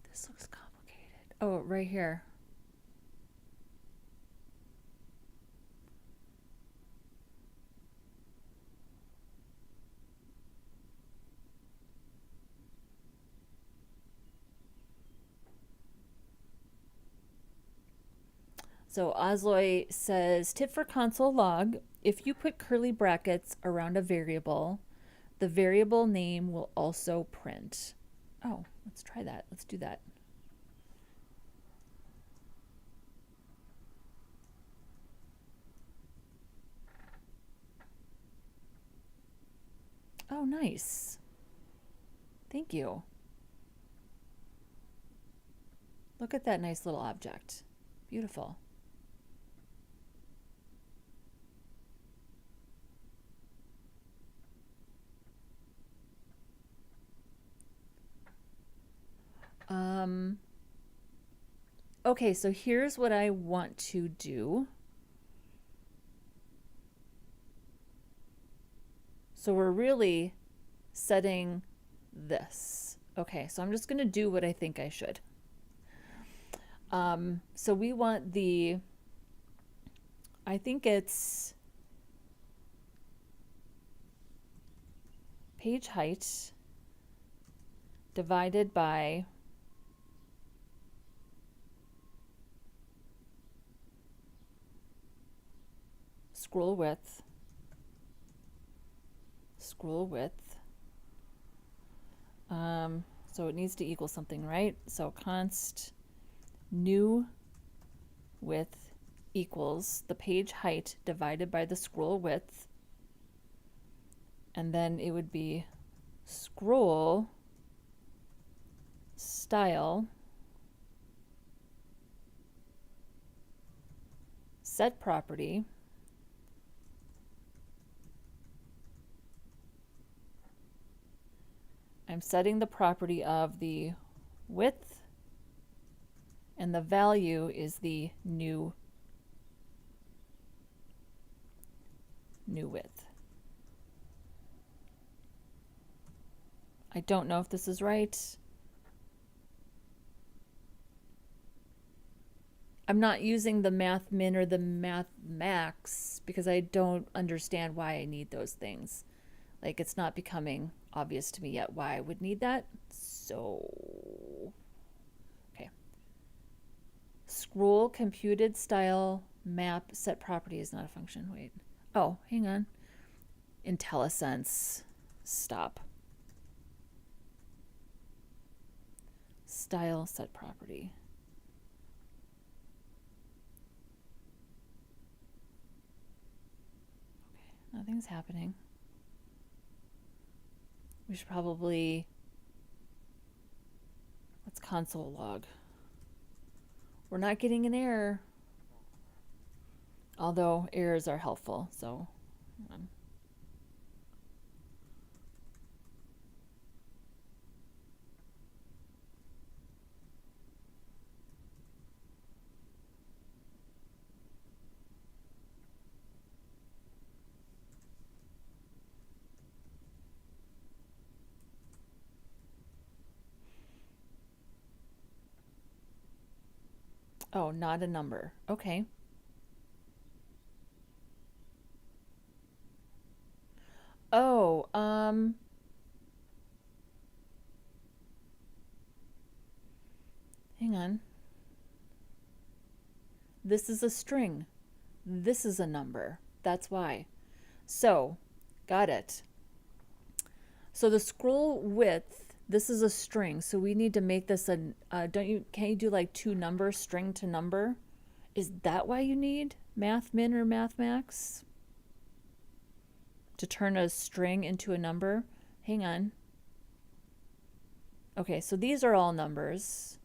This looks complicated. Oh, right here. So Osloy says, tip for console log, if you put curly brackets around a variable, the variable name will also print. Oh, let's try that. Let's do that. Oh, nice. Thank you. Look at that nice little object. Beautiful. Okay, so here's what I want to do. So we're really setting this. Okay, so I'm just going to do what I think I should. So we want the, I think it's page height divided by scroll width. So it needs to equal something, right? So const new width equals the page height divided by the scroll width. And then it would be scroll style set property I'm setting the property of the width, and the value is the new width. I don't know if this is right. I'm not using the math min or the math max because I don't understand why I need those things. Like, it's not becoming obvious to me yet why I would need that. So, okay. Scroll computed style map set property is not a function. Wait. Oh, hang on. IntelliSense. Stop. Style set property. Okay, nothing's happening. We should probably, let's console log. We're not getting an error, although errors are helpful, so oh, not a number. Okay. Oh, hang on. This is a string. This is a number. That's why. So, got it. So the scroll width, this is a string. So we need to make this a, can't you do like two numbers, string to number? Is that why you need math min or math max? To turn a string into a number? Hang on. Okay, so these are all numbers.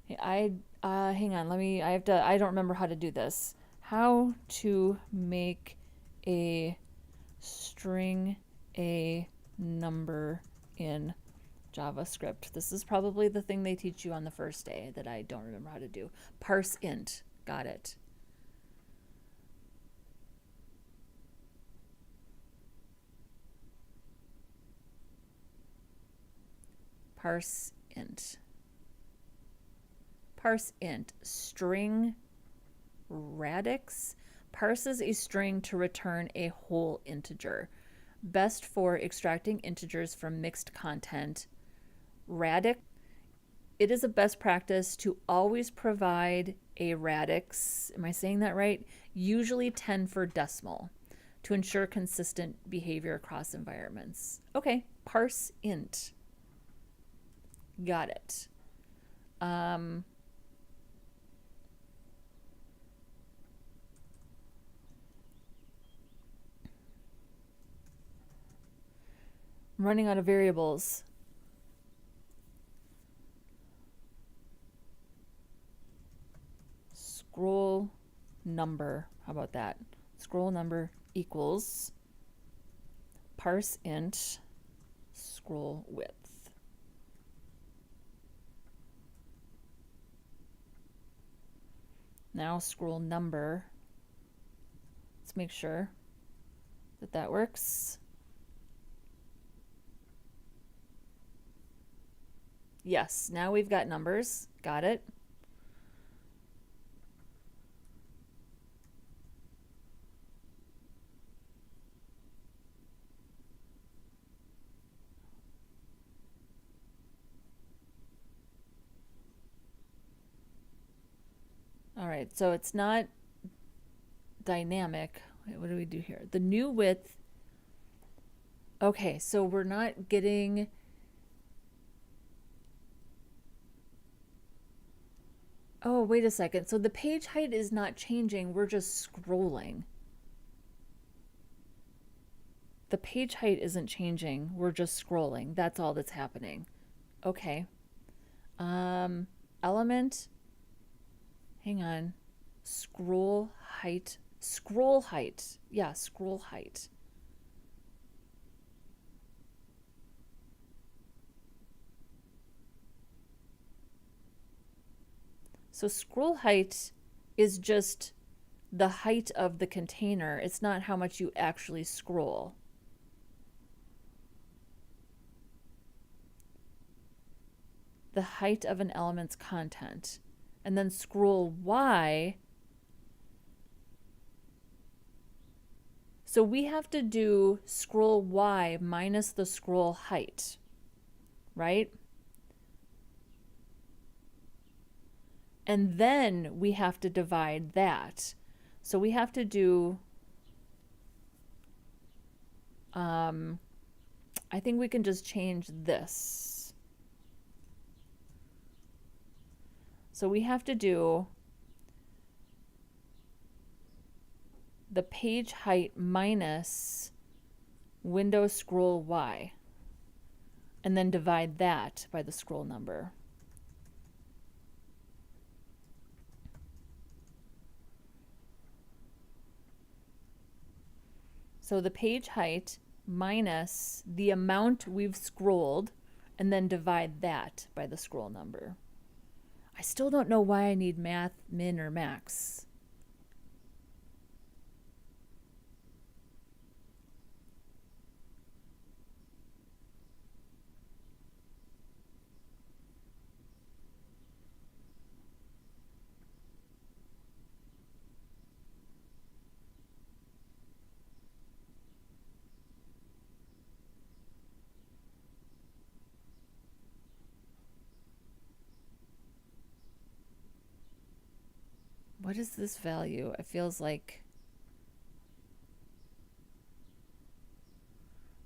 Hang on, I don't remember how to do this. How to make a string a number in JavaScript. This is probably the thing they teach you on the first day that I don't remember how to do. Parse int. Got it. Parse int. Parse int. String radix parses a string to return a whole integer. Best for extracting integers from mixed content. Radix. It is a best practice to always provide a radix, am I saying that right? Usually 10 for decimal, to ensure consistent behavior across environments. Okay, parse int. Got it. I'm running out of variables. Scroll number. How about that? Scroll number equals parse int scroll width. Now scroll number. Let's make sure that that works. Yes, now we've got numbers. Got it. All right, so it's not dynamic. Wait, what do we do here? The new width. Okay, so we're not getting... Oh, wait a second. So the page height is not changing. We're just scrolling. The page height isn't changing. We're just scrolling. That's all that's happening. Okay. Element. Hang on. Scroll height. Scroll height. Yeah, scroll height. So scroll height is just the height of the container. It's not how much you actually scroll. The height of an element's content. And then scroll Y. So we have to do scroll Y minus the scroll height, right? And then we have to divide that. So we have to do, I think we can just change this. So we have to do the page height minus window scroll Y, and then divide that by the scroll number. So the page height minus the amount we've scrolled, and then divide that by the scroll number. I still don't know why I need math, min, or max. what is this value? It feels like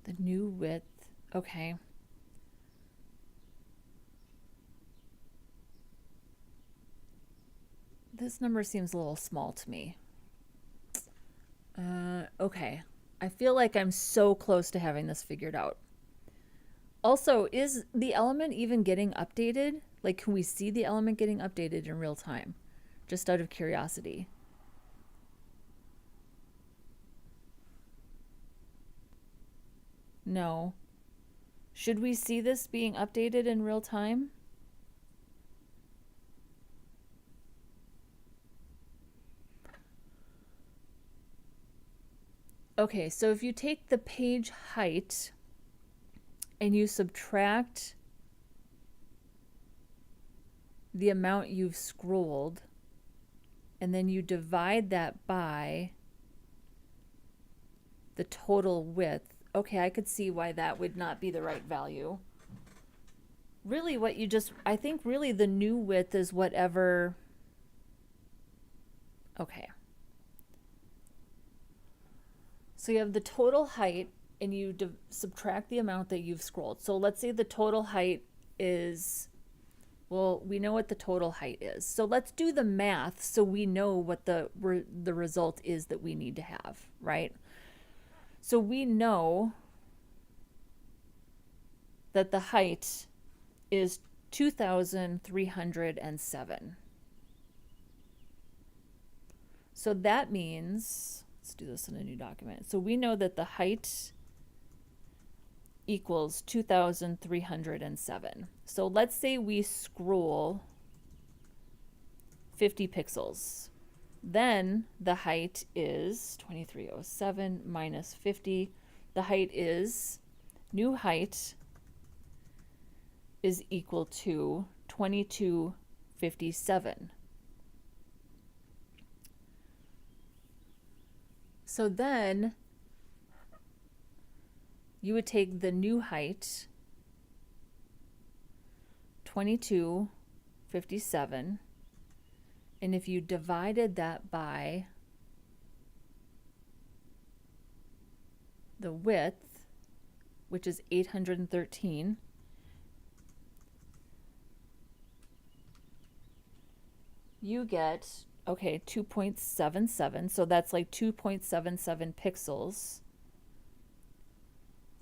the new width. Okay. This number seems a little small to me. Okay. I feel like I'm so close to having this figured out. Also, is the element even getting updated? Like, can we see the element getting updated in real time? Just out of curiosity. No. Should we see this being updated in real time? Okay, so if you take the page height and you subtract the amount you've scrolled, and then you divide that by the total width, okay, I could see why that would not be the right value. Really what you just, I think really the new width is whatever, okay. So you have the total height and you subtract the amount that you've scrolled. So let's say the total height is, well, we know what the total height is. So let's do the math so we know what the result is that we need to have, right? So we know that the height is 2,307. So that means, let's do this in a new document. So we know that the height equals 2,307. So let's say we scroll 50 pixels. Then the height is 2307 minus 50. The height is, new height is equal to 2257. So then you would take the new height, 2257, and if you divided that by the width, which is 813, you get, okay, 2.77, so that's like 2.77 pixels.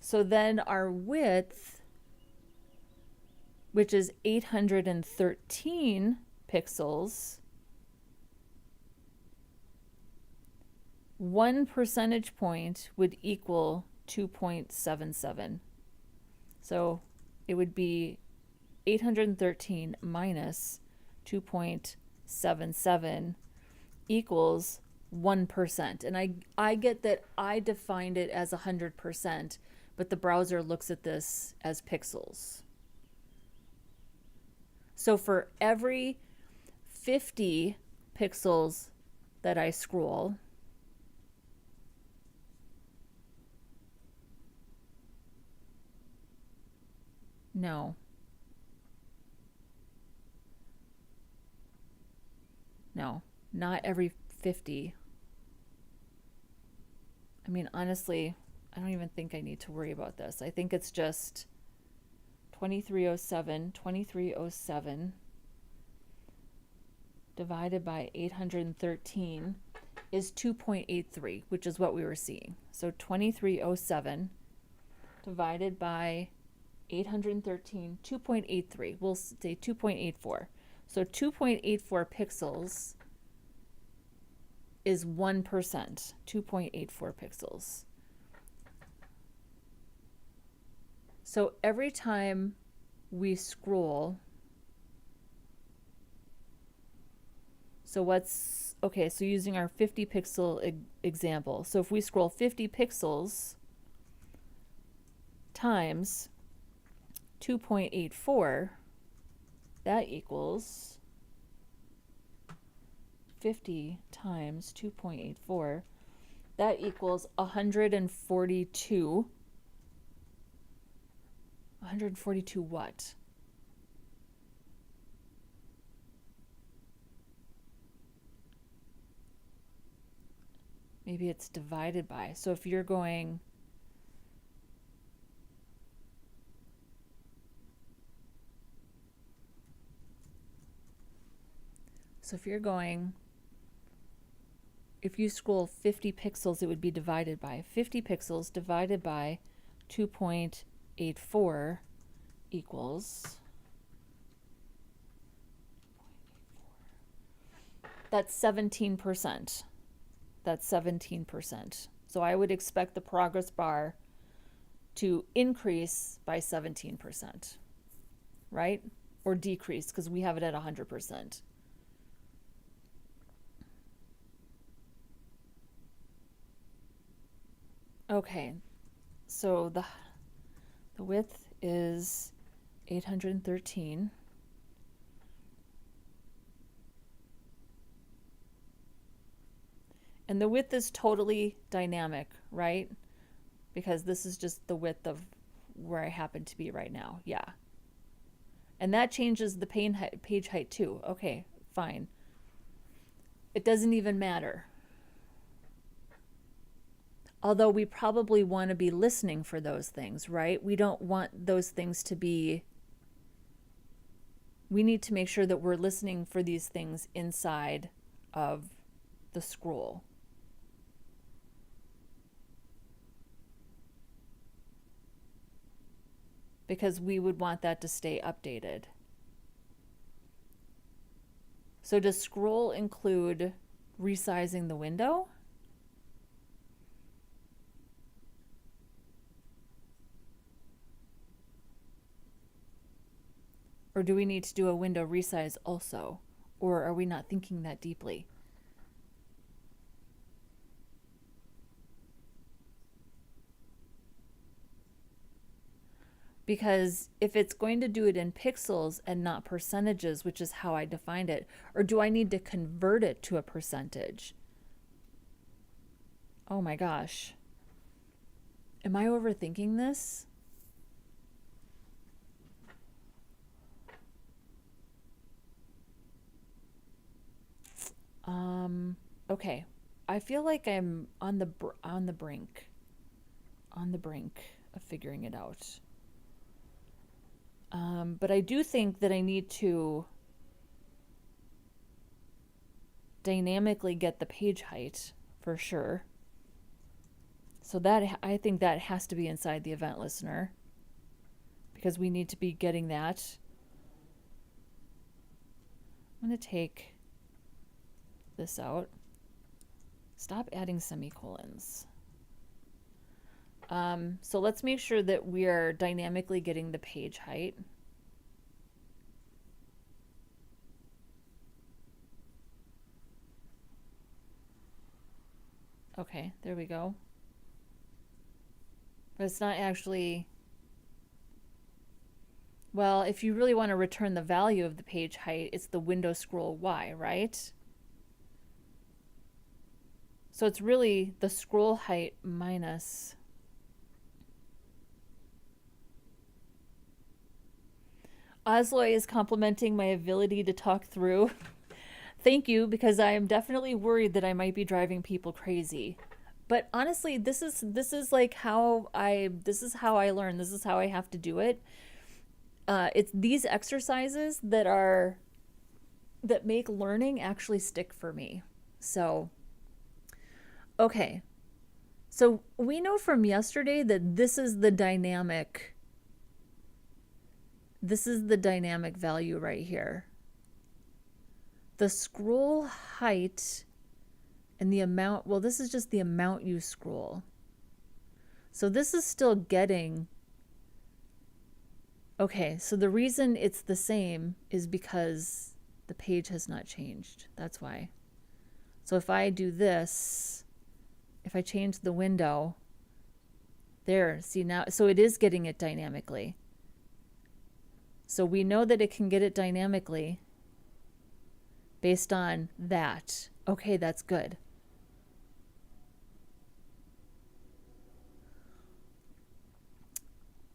So then our width, which is 813 pixels, 1 percentage point would equal 2.77. So it would be 813 minus 2.77 equals 1%. And I get that I defined it as 100%, but the browser looks at this as pixels. So for every 50 pixels that I scroll, no, not every 50. I mean, honestly, I don't even think I need to worry about this. I think it's just 2307 divided by 813 is 2.83, which is what we were seeing. So 2307 divided by 813, 2.83. We'll say 2.84. So 2.84 pixels is 1%, 2.84 pixels. So every time we scroll, so what's, okay, so using our 50 pixel example. So if we scroll 50 pixels times 2.84, that equals 50 times 2.84, that equals 142. 142 what? maybe it's divided by. So if you're going, if you scroll 50 pixels, it would be divided by 50 pixels divided by 2.84 equals, that's 17%. That's 17%. So I would expect the progress bar to increase by 17%, right? Or decrease, because we have it at 100%. Okay, so the width is 813. And the width is totally dynamic, right? Because this is just the width of where I happen to be right now. Yeah. And that changes the page height too. Okay, fine. It doesn't even matter. Although we probably want to be listening for those things, right? We don't want those things to be, we need to make sure that we're listening for these things inside of the scroll. Because we would want that to stay updated. So does scroll include resizing the window? Or do we need to do a window resize also? Or are we not thinking that deeply? Because if it's going to do it in pixels and not percentages, which is how I defined it, or do I need to convert it to a percentage? Oh my gosh. Am I overthinking this? Okay. I feel like I'm on the brink of figuring it out. But I do think that I need to dynamically get the page height for sure. So that, I think that has to be inside the event listener, because we need to be getting that. I'm going to take this out. Stop adding semicolons. So let's make sure that we are dynamically getting the page height. Okay, there we go. But it's not actually, well, if you really want to return the value of the page height, it's the window scroll Y, right? So it's really the scroll height minus. Osloy is complimenting my ability to talk through. Thank you, because I am definitely worried that I might be driving people crazy. But honestly, this is like how I learn. This is how I have to do it. It's these exercises that make learning actually stick for me. So, okay. So we know from yesterday that this is the dynamic value right here. The scroll height and the amount, well, this is just the amount you scroll. So this is still getting, okay, so the reason it's the same is because the page has not changed. That's why. So if I do this, if I change the window, there, see now, so it is getting it dynamically. So we know that it can get it dynamically based on that. Okay, that's good.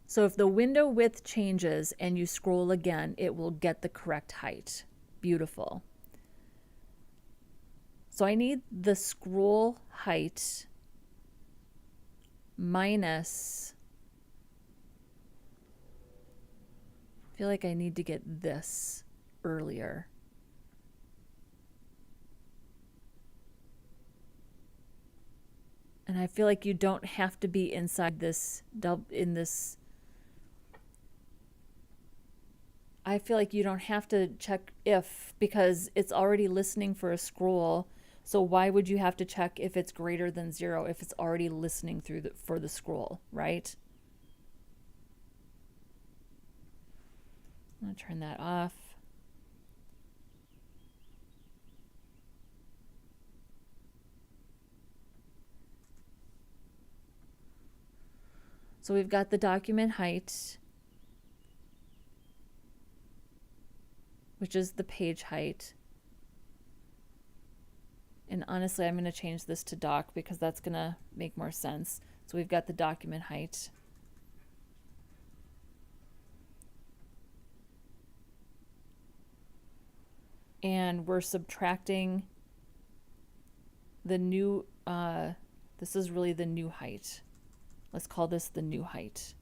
So if the window width changes and you scroll again, it will get the correct height. Beautiful. So I need the scroll height minus, I feel like I need to get this earlier. And I feel like you don't have to be inside this, I feel like you don't have to check if, because it's already listening for a scroll. So why would you have to check if it's greater than 0 if it's already listening for the scroll, right? I'm going to turn that off. So we've got the document height, which is the page height. And honestly, I'm going to change this to doc because that's going to make more sense. So we've got the document height. And we're subtracting the new, this is really the new height. Let's call this the new height.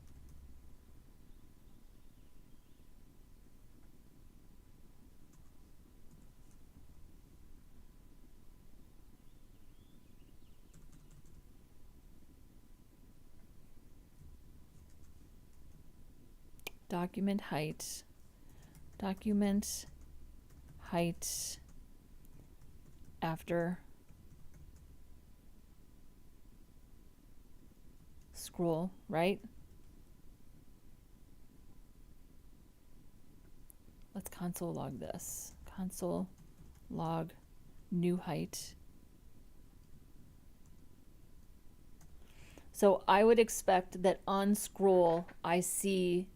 Document height after scroll, right? Let's console log this. Console log new height. So I would expect that on scroll, I see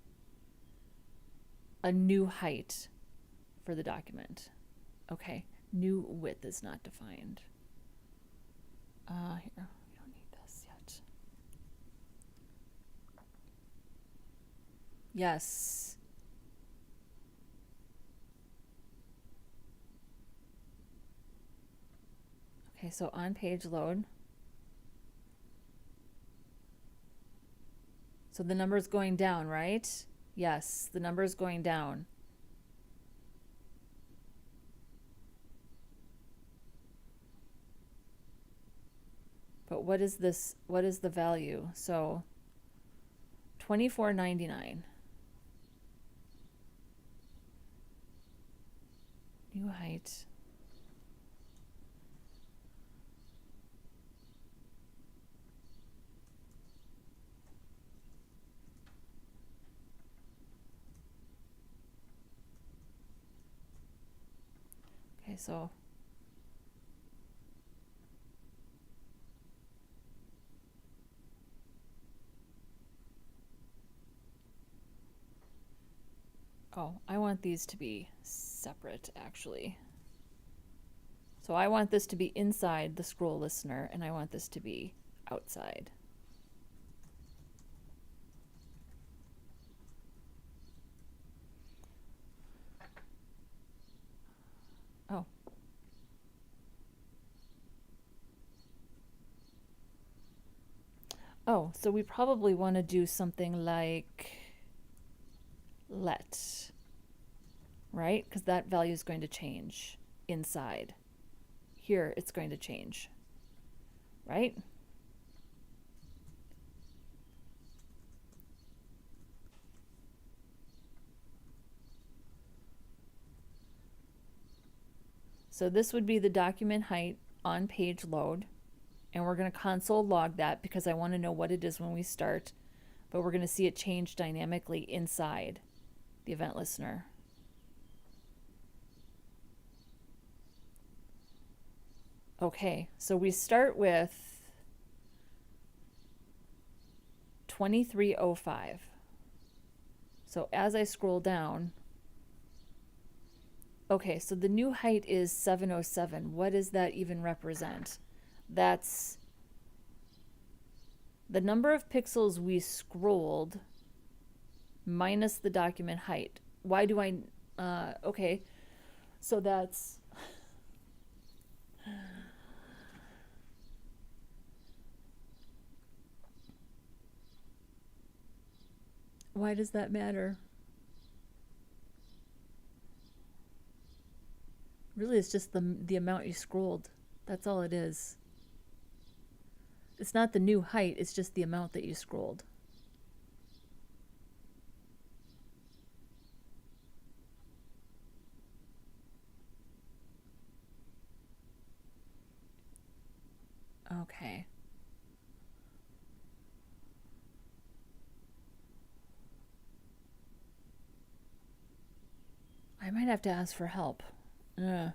a new height for the document. Okay, new width is not defined. Here, we don't need this yet. Yes. Okay, so on page load. So the number is going down, right? Yes, the number is going down. But what is this? What is the value? So $24.99. New height. Okay, so I want these to be separate, actually. So I want this to be inside the scroll listener, and I want this to be outside. Oh. Oh, so we probably want to do something like let, right? Because that value is going to change inside. Here, it's going to change, right? So this would be the document height on page load, and we're going to console log that because I want to know what it is when we start, but we're going to see it change dynamically inside the event listener. Okay, so we start with 2305. So as I scroll down, okay, so the new height is 707. What does that even represent? That's the number of pixels we scrolled minus the document height. Why do I, okay, so that's, Why does that matter? Really, it's just the amount you scrolled. That's all it is. It's not the new height, it's just the amount that you scrolled. Okay. I might have to ask for help. Ugh.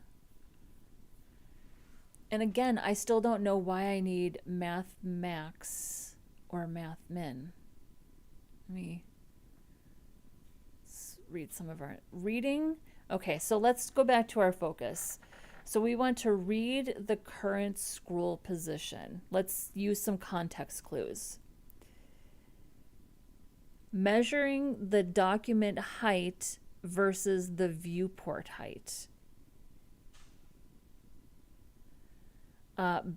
And again, I still don't know why I need math max or math min. Let me read some of our reading. Okay, so let's go back to our focus. So we want to read the current scroll position. Let's use some context clues. Measuring the document height versus the viewport height.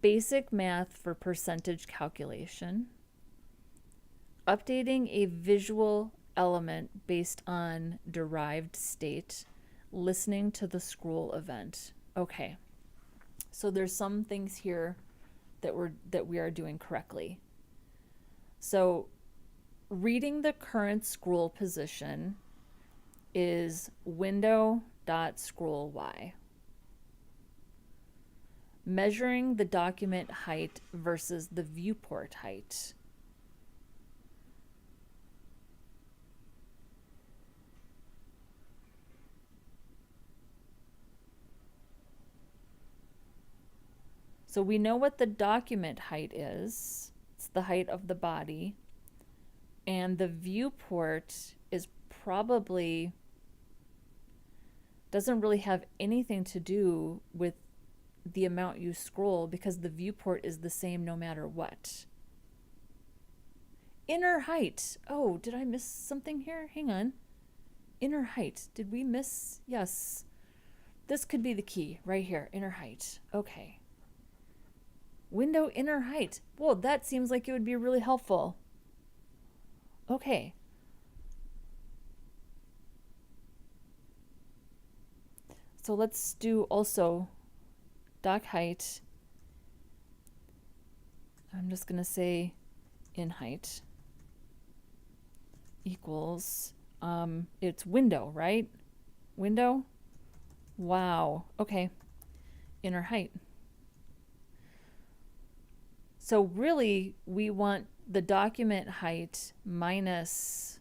Basic math for percentage calculation. Updating a visual element based on derived state. Listening to the scroll event. Okay, so there's some things here that we are doing correctly. So reading the current scroll position is window.scroll y. Measuring the document height versus the viewport height. So we know what the document height is. It's the height of the body. And the viewport is probably, doesn't really have anything to do with the amount you scroll because the viewport is the same no matter what. Inner height. Oh, did I miss something here? Hang on. Inner height. Did we miss? Yes. This could be the key right here. Inner height. Okay. Window inner height. Whoa, that seems like it would be really helpful. Okay. So let's do also doc height. I'm just going to say in height equals, it's window, right? Window? Wow. Okay. Inner height. So really, we want the document height minus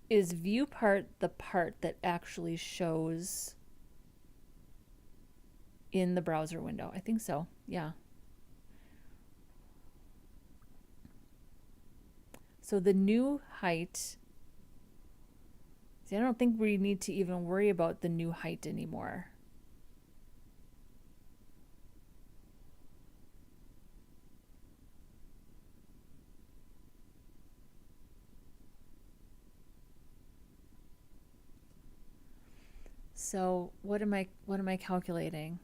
is view part the part that actually shows in the browser window? I think so. Yeah. So the new height, see, I don't think we need to even worry about the new height anymore. So what am I calculating?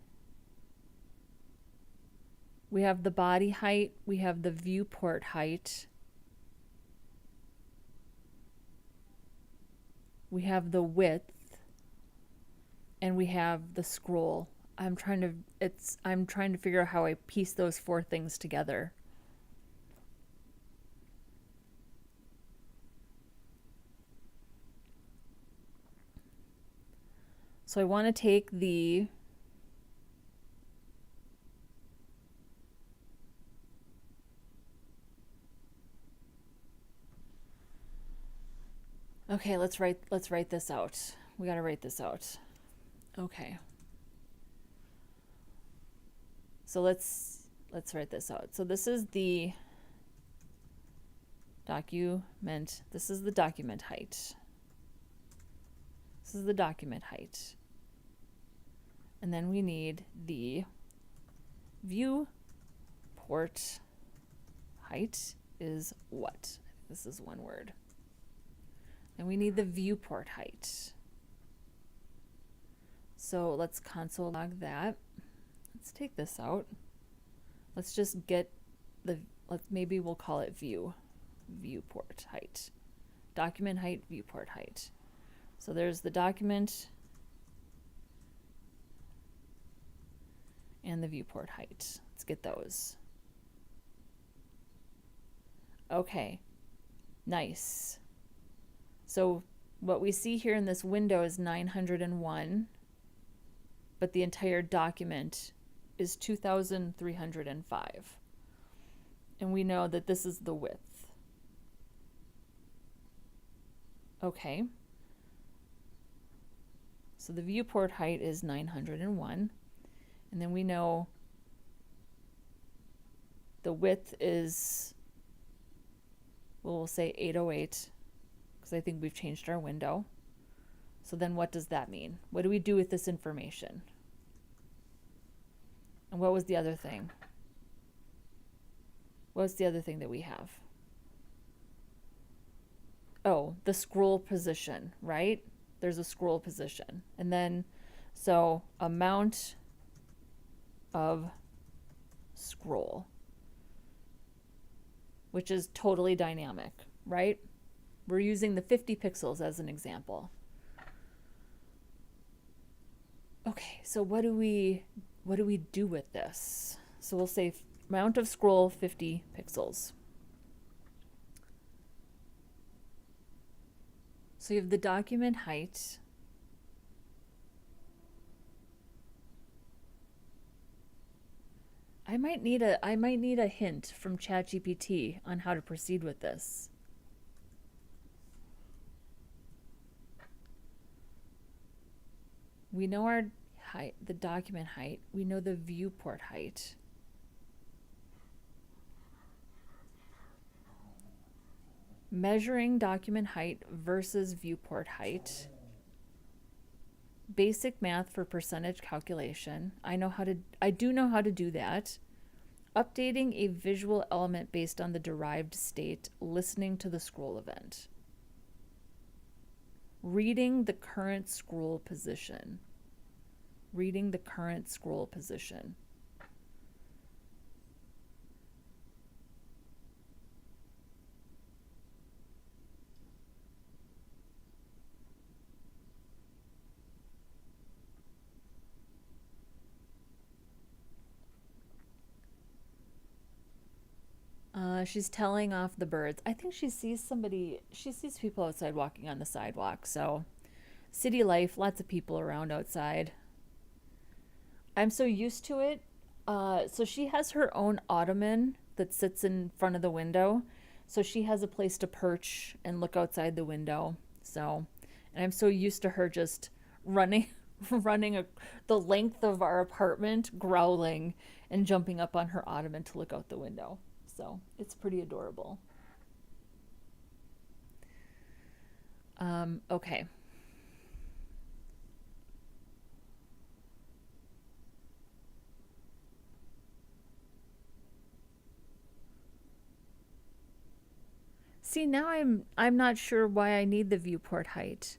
We have the body height, we have the viewport height. We have the width, and we have the scroll. I'm trying to figure out how I piece those four things together. So I want to take the okay, let's write this out. We got to write this out. Okay. So let's write this out. So this is the document. This is the document height. This is the document height. And then we need the viewport height is what? This is one word. And we need the viewport height. So let's console log that. Let's take this out. Let's just get maybe we'll call it viewport height. Document height, viewport height. So there's the document and the viewport height. Let's get those. Okay, nice. So what we see here in this window is 901, but the entire document is 2,305. And we know that this is the width. Okay. So the viewport height is 901. And then we know the width is, well, we'll say 808, because I think we've changed our window. So then what does that mean? What do we do with this information? And what was the other thing? What's the other thing that we have? Oh, the scroll position, right? There's a scroll position. And then, so amount of scroll, which is totally dynamic, right? We're using the 50 pixels as an example. Okay, so what do we do with this? So we'll say amount of scroll 50 pixels. So you have the document height. I might need a hint from ChatGPT on how to proceed with this. We know our height, the document height. We know the viewport height. Measuring document height versus viewport height. Basic math for percentage calculation. I do know how to do that. Updating a visual element based on the derived state, listening to the scroll event. Reading the current scroll position. Reading the current scroll position. She's telling off the birds. I think she sees people outside walking on the sidewalk. So city life, lots of people around outside. I'm so used to it. So she has her own ottoman that sits in front of the window. So she has a place to perch and look outside the window. So, and I'm so used to her just running the length of our apartment, growling and jumping up on her ottoman to look out the window. So it's pretty adorable. Okay. See, now I'm not sure why I need the viewport height.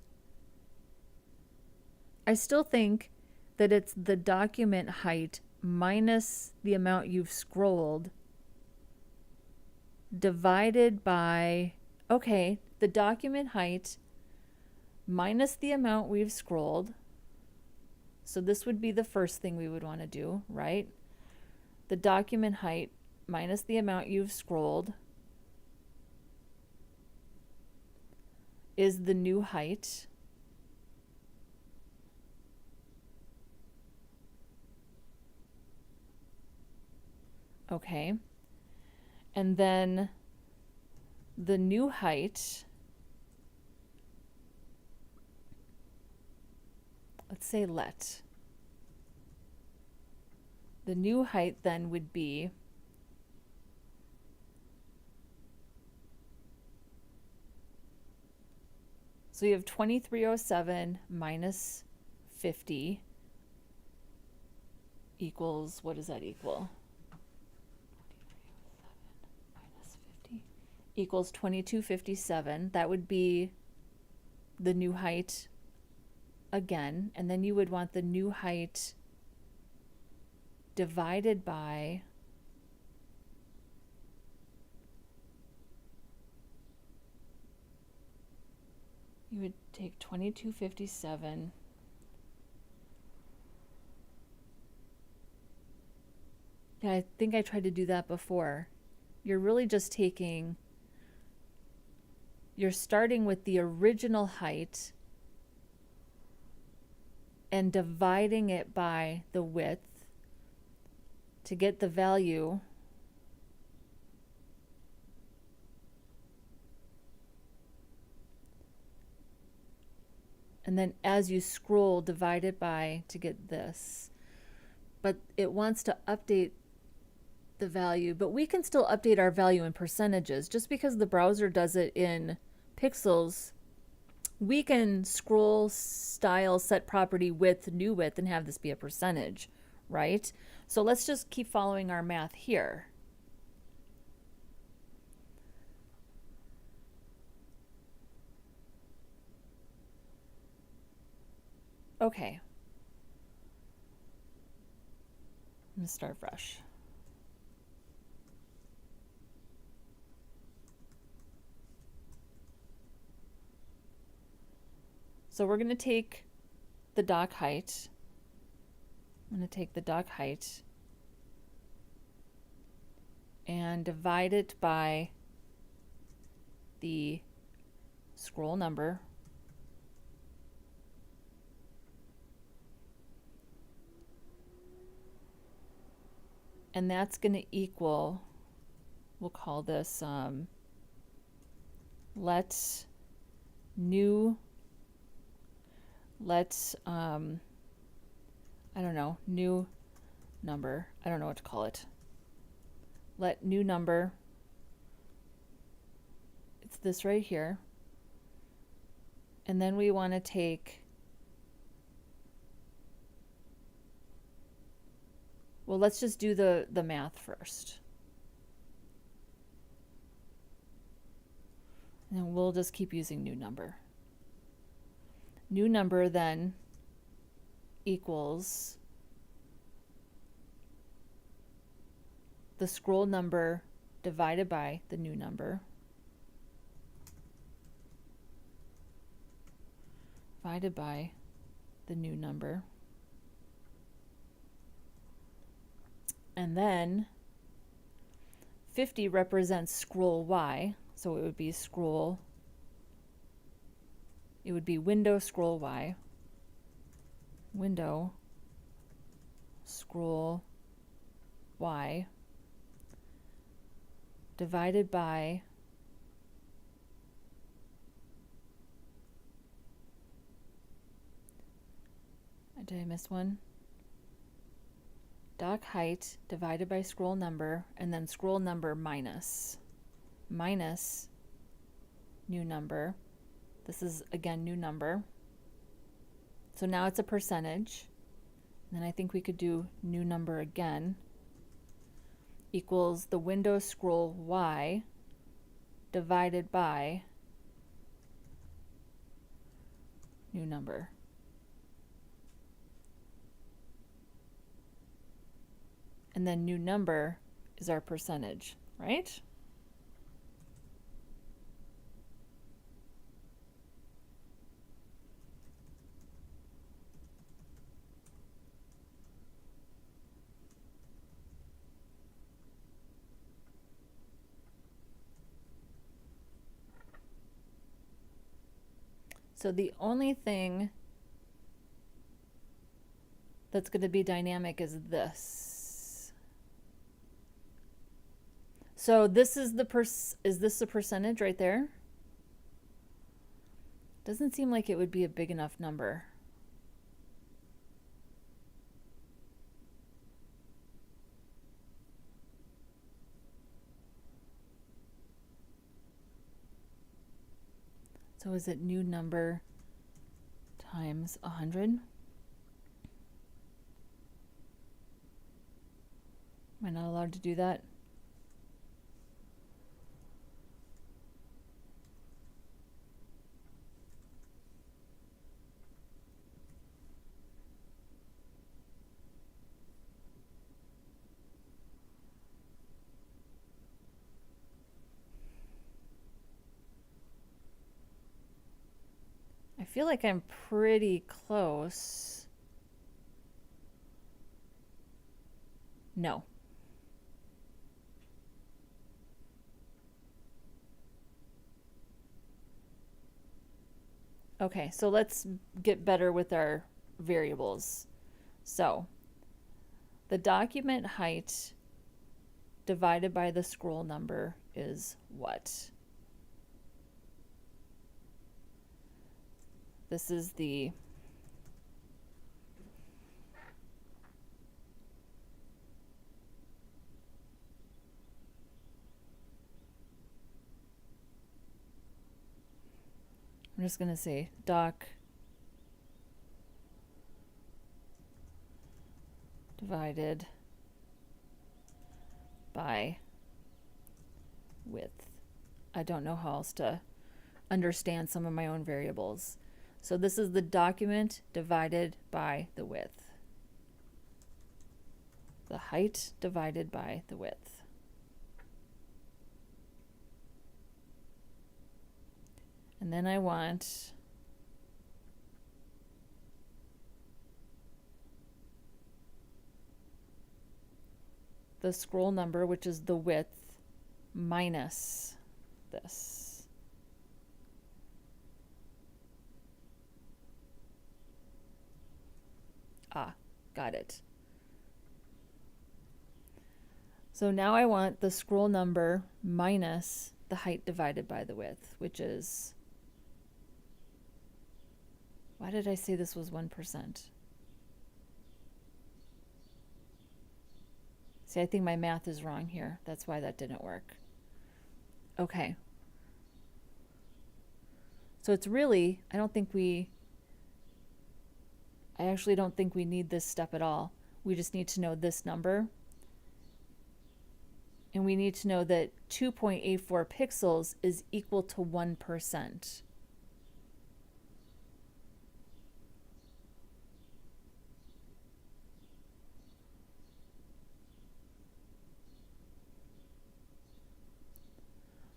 I still think that it's the document height minus the amount you've scrolled divided by, okay, the document height minus the amount we've scrolled. So this would be the first thing we would want to do, right? The document height minus the amount you've scrolled is the new height. Okay. And then the new height, let's say let. The new height then would be so you have 2307 minus 50 equals, what does that equal? Equals 2257. That would be the new height again, and then you would want the new height divided by You would take 2257. Yeah, I think I tried to do that before. You're really just you're starting with the original height and dividing it by the width to get the value. And then as you scroll, divide it by to get this. But it wants to update the value, but we can still update our value in percentages. Just because the browser does it in pixels, we can scroll style set property width new width and have this be a percentage, right? So let's just keep following our math here. Okay. I'm gonna start fresh. So we're going to take the dock height. I'm going to take the dock height and divide it by the scroll number. And that's going to equal, we'll call this let new number. I don't know what to call it. Let new number. It's this right here. And then we want to take, well, let's just do the math first. And we'll just keep using new number. New number then equals the scroll number divided by the new number divided by the new number. And then 50 represents scroll Y, so it would be window scroll Y, window scroll Y divided by did I miss one? Dock height divided by scroll number, and then scroll number minus new number. This is again new number. So now it's a percentage. And then I think we could do new number again equals the window scroll Y divided by new number. And then new number is our percentage, right? So the only thing that's going to be dynamic is this. So this is is this the percentage right there? Doesn't seem like it would be a big enough number. So is it new number times 100? Am I not allowed to do that? feel like I'm pretty close. No. Okay, so let's get better with our variables. So the document height divided by the scroll number is what? This is the I'm just going to say doc divided by width. I don't know how else to understand some of my own variables. So this is the document divided by the width. The height divided by the width. And then I want the scroll number, which is the width, minus this. Ah, got it. So now I want the scroll number minus the height divided by the width, which is, why did I say this was 1%? See, I think my math is wrong here. That's why that didn't work. Okay. So it's really, I actually don't think we need this step at all. We just need to know this number. And we need to know that 2.84 pixels is equal to 1%.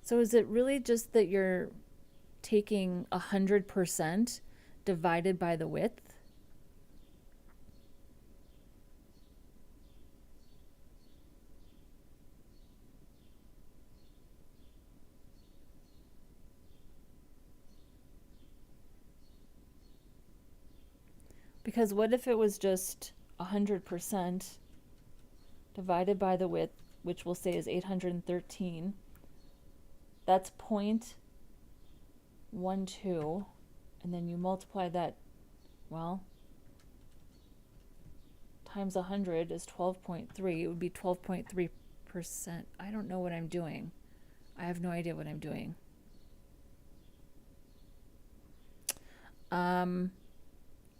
So is it really just that you're taking 100% divided by the width? Because what if it was just 100% divided by the width, which we'll say is 813. That's 0.12, and then you multiply that, well, times 100 is 12.3. It would be 12.3%. I don't know what I'm doing. I have no idea what I'm doing.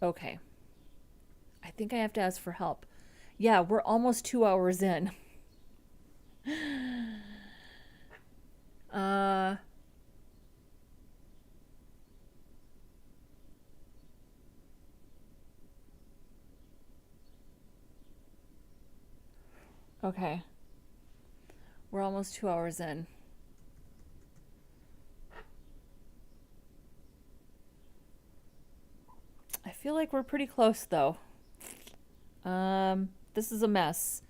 Okay. I think I have to ask for help. Yeah, we're almost 2 hours in. Okay. We're almost 2 hours in. I feel like we're pretty close though. This is a mess.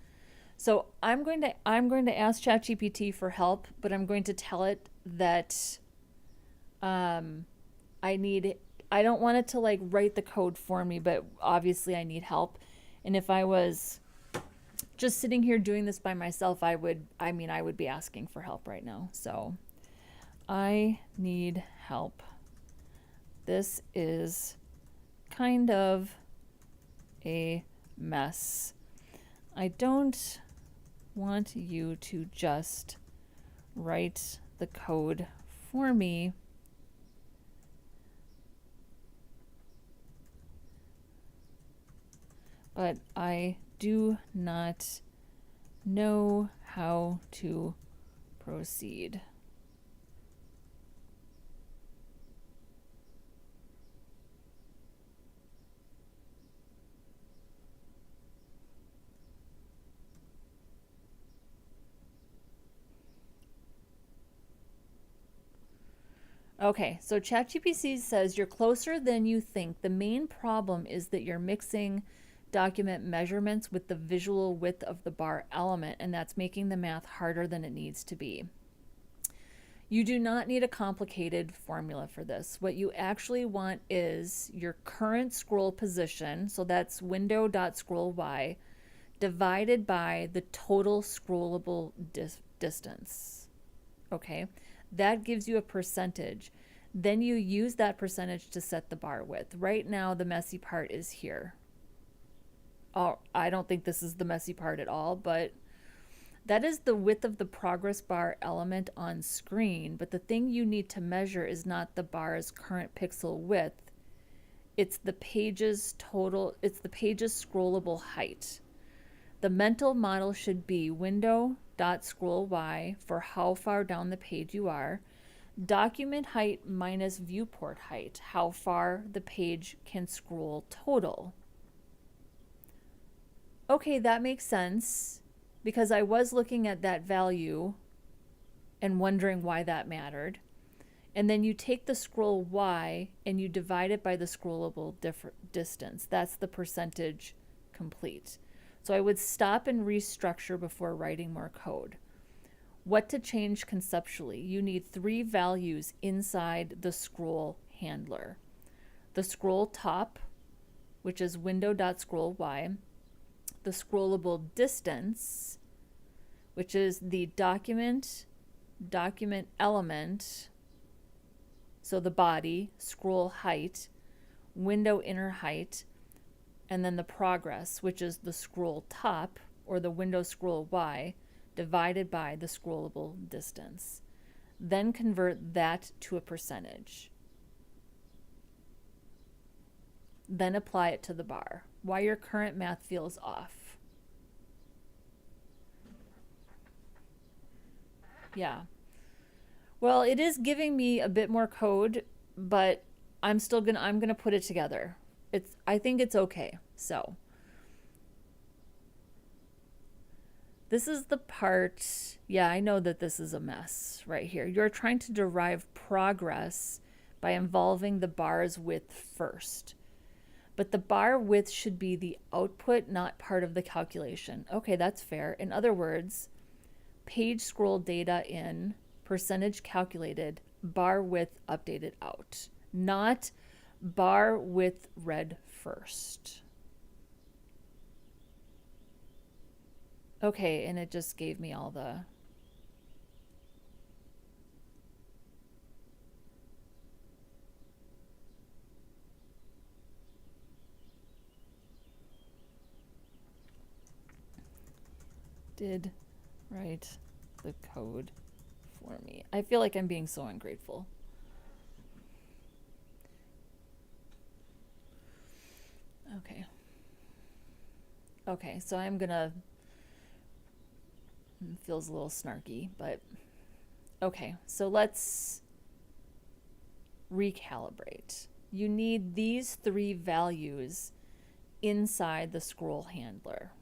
So I'm going to ask ChatGPT for help, but I'm going to tell it that I don't want it to like write the code for me, but obviously I need help. And if I was just sitting here doing this by myself, I would be asking for help right now. So I need help. This is kind of a mess. I don't want you to just write the code for me. But I do not know how to proceed. Okay, so ChatGPT says you're closer than you think. The main problem is that you're mixing document measurements with the visual width of the bar element, and that's making the math harder than it needs to be. You do not need a complicated formula for this. What you actually want is your current scroll position, so that's window.scrollY, divided by the total scrollable distance. Okay, that gives you a percentage. Then you use that percentage to set the bar width. Right now, the messy part is here. Oh, I don't think this is the messy part at all, but that is the width of the progress bar element on screen. But the thing you need to measure is not the bar's current pixel width. It's the page's total, it's the page's scrollable height. The mental model should be window.scrollY for how far down the page you are, document height minus viewport height, how far the page can scroll total. Okay, that makes sense because I was looking at that value and wondering why that mattered. And then you take the scroll Y and you divide it by the scrollable distance. That's the percentage complete. So I would stop and restructure before writing more code. What to change conceptually? You need 3 values inside the scroll handler. The scroll top, which is window.scrollY, the scrollable distance, which is the document element, so the body, scroll height, window inner height, and then the progress, which is the scroll top, or the window scroll Y, divided by the scrollable distance. Then convert that to a percentage. Then apply it to the bar. Why your current math feels off. Yeah. Well, it is giving me a bit more code, but I'm gonna put it together. I think it's okay. So this is the part, yeah, I know that this is a mess right here. You're trying to derive progress by involving the bar's width first. But the bar width should be the output, not part of the calculation. Okay, that's fair. In other words, page scroll data in, percentage calculated, bar width updated out, not bar width read first. Okay, and it just gave me all the... Did write the code for me. I feel like I'm being so ungrateful. Okay. Okay, so I'm gonna... Feels a little snarky, but... Okay, so let's recalibrate. You need these 3 values inside the scroll handler.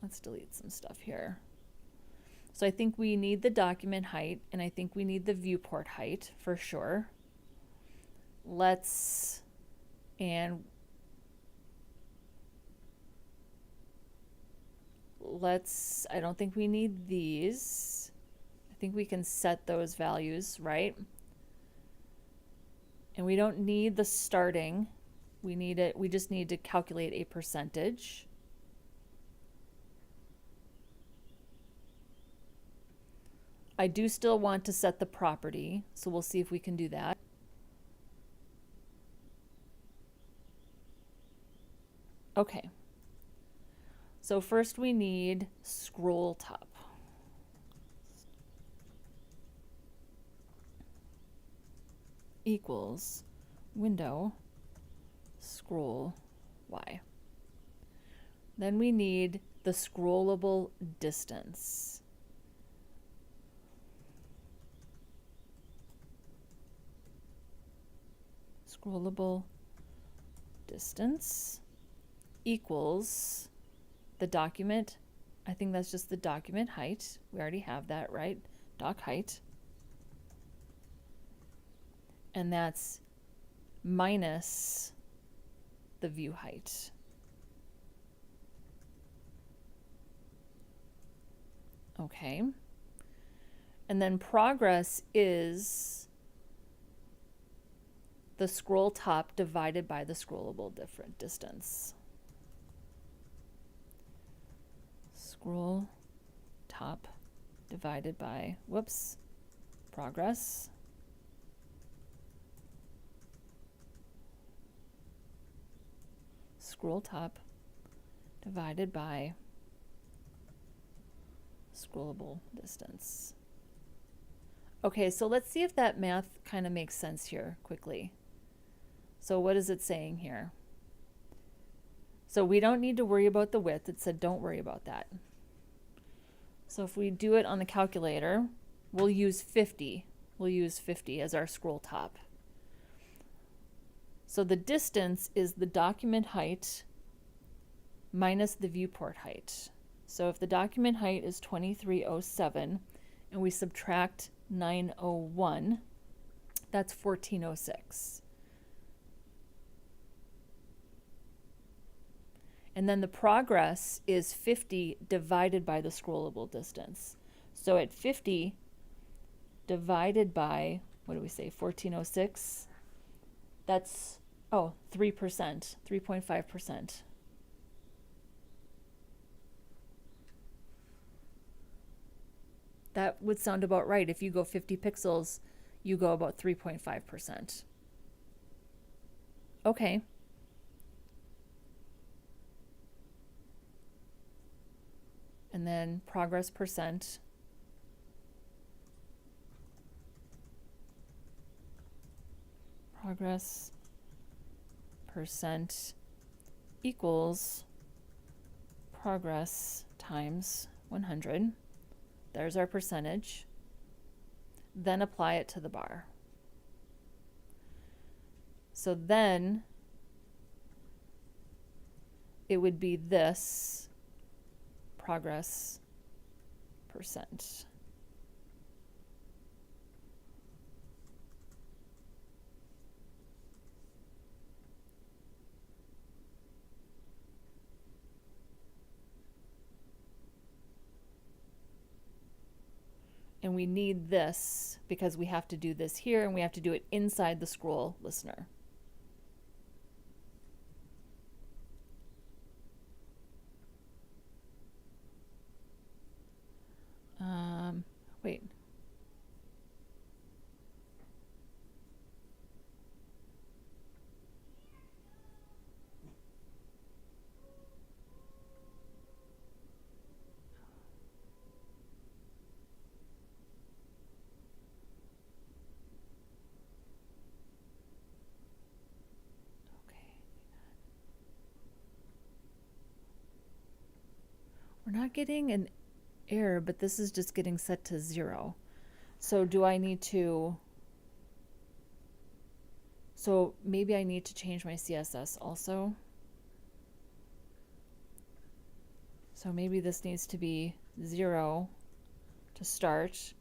Let's delete some stuff here. So I think we need the document height, and I think we need the viewport height for sure. I don't think we need these. I think we can set those values, right? And we don't need the starting. We just need to calculate a percentage. I do still want to set the property, so we'll see if we can do that. Okay. So first we need scroll top. Equals window scroll Y. Then we need the scrollable distance. Scrollable distance equals the document I think that's just the document height. We already have that, right? Doc height. And that's minus the view height. Okay. And then progress is the scroll top divided by the scrollable distance. Scroll top divided by, whoops, progress. Scroll top divided by scrollable distance. Okay, so let's see if that math kind of makes sense here quickly. So what is it saying here? So we don't need to worry about the width. It said don't worry about that. So if we do it on the calculator, we'll use 50. We'll use 50 as our scroll top. So the distance is the document height minus the viewport height. So if the document height is 2307 and we subtract 901, that's 1406. And then the progress is 50 divided by the scrollable distance. So at 50 divided by, what do we say, 1406? That's, 3%, 3.5%. That would sound about right. If you go 50 pixels, you go about 3.5%. Okay. And then progress percent. Progress percent equals progress times 100. There's our percentage. Then apply it to the bar. So then it would be this progress percent. And we need this because we have to do this here and we have to do it inside the scroll listener. Wait. We're not getting an error, but this is just getting set to 0. So do I need to, so maybe I need to change my CSS also. So maybe this needs to be 0 to start.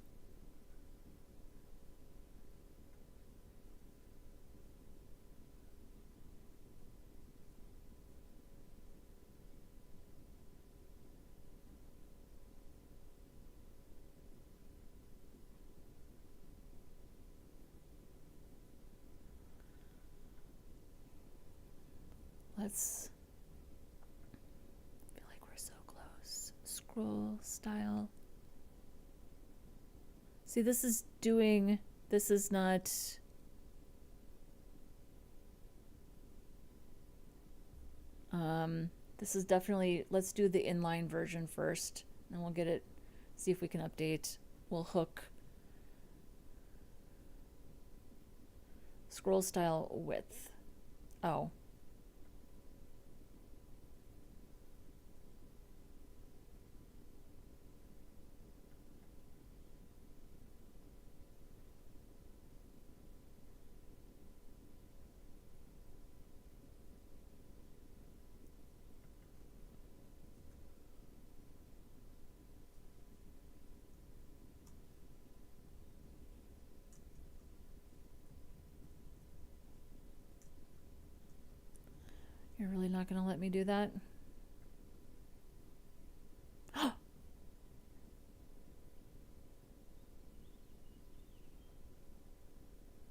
Let's feel like we're so close. Scroll style. See, this is doing, this is not, this is definitely, let's do the inline version first, and we'll get it, see if we can update. We'll hook scroll style width. Oh. not going to let me do that.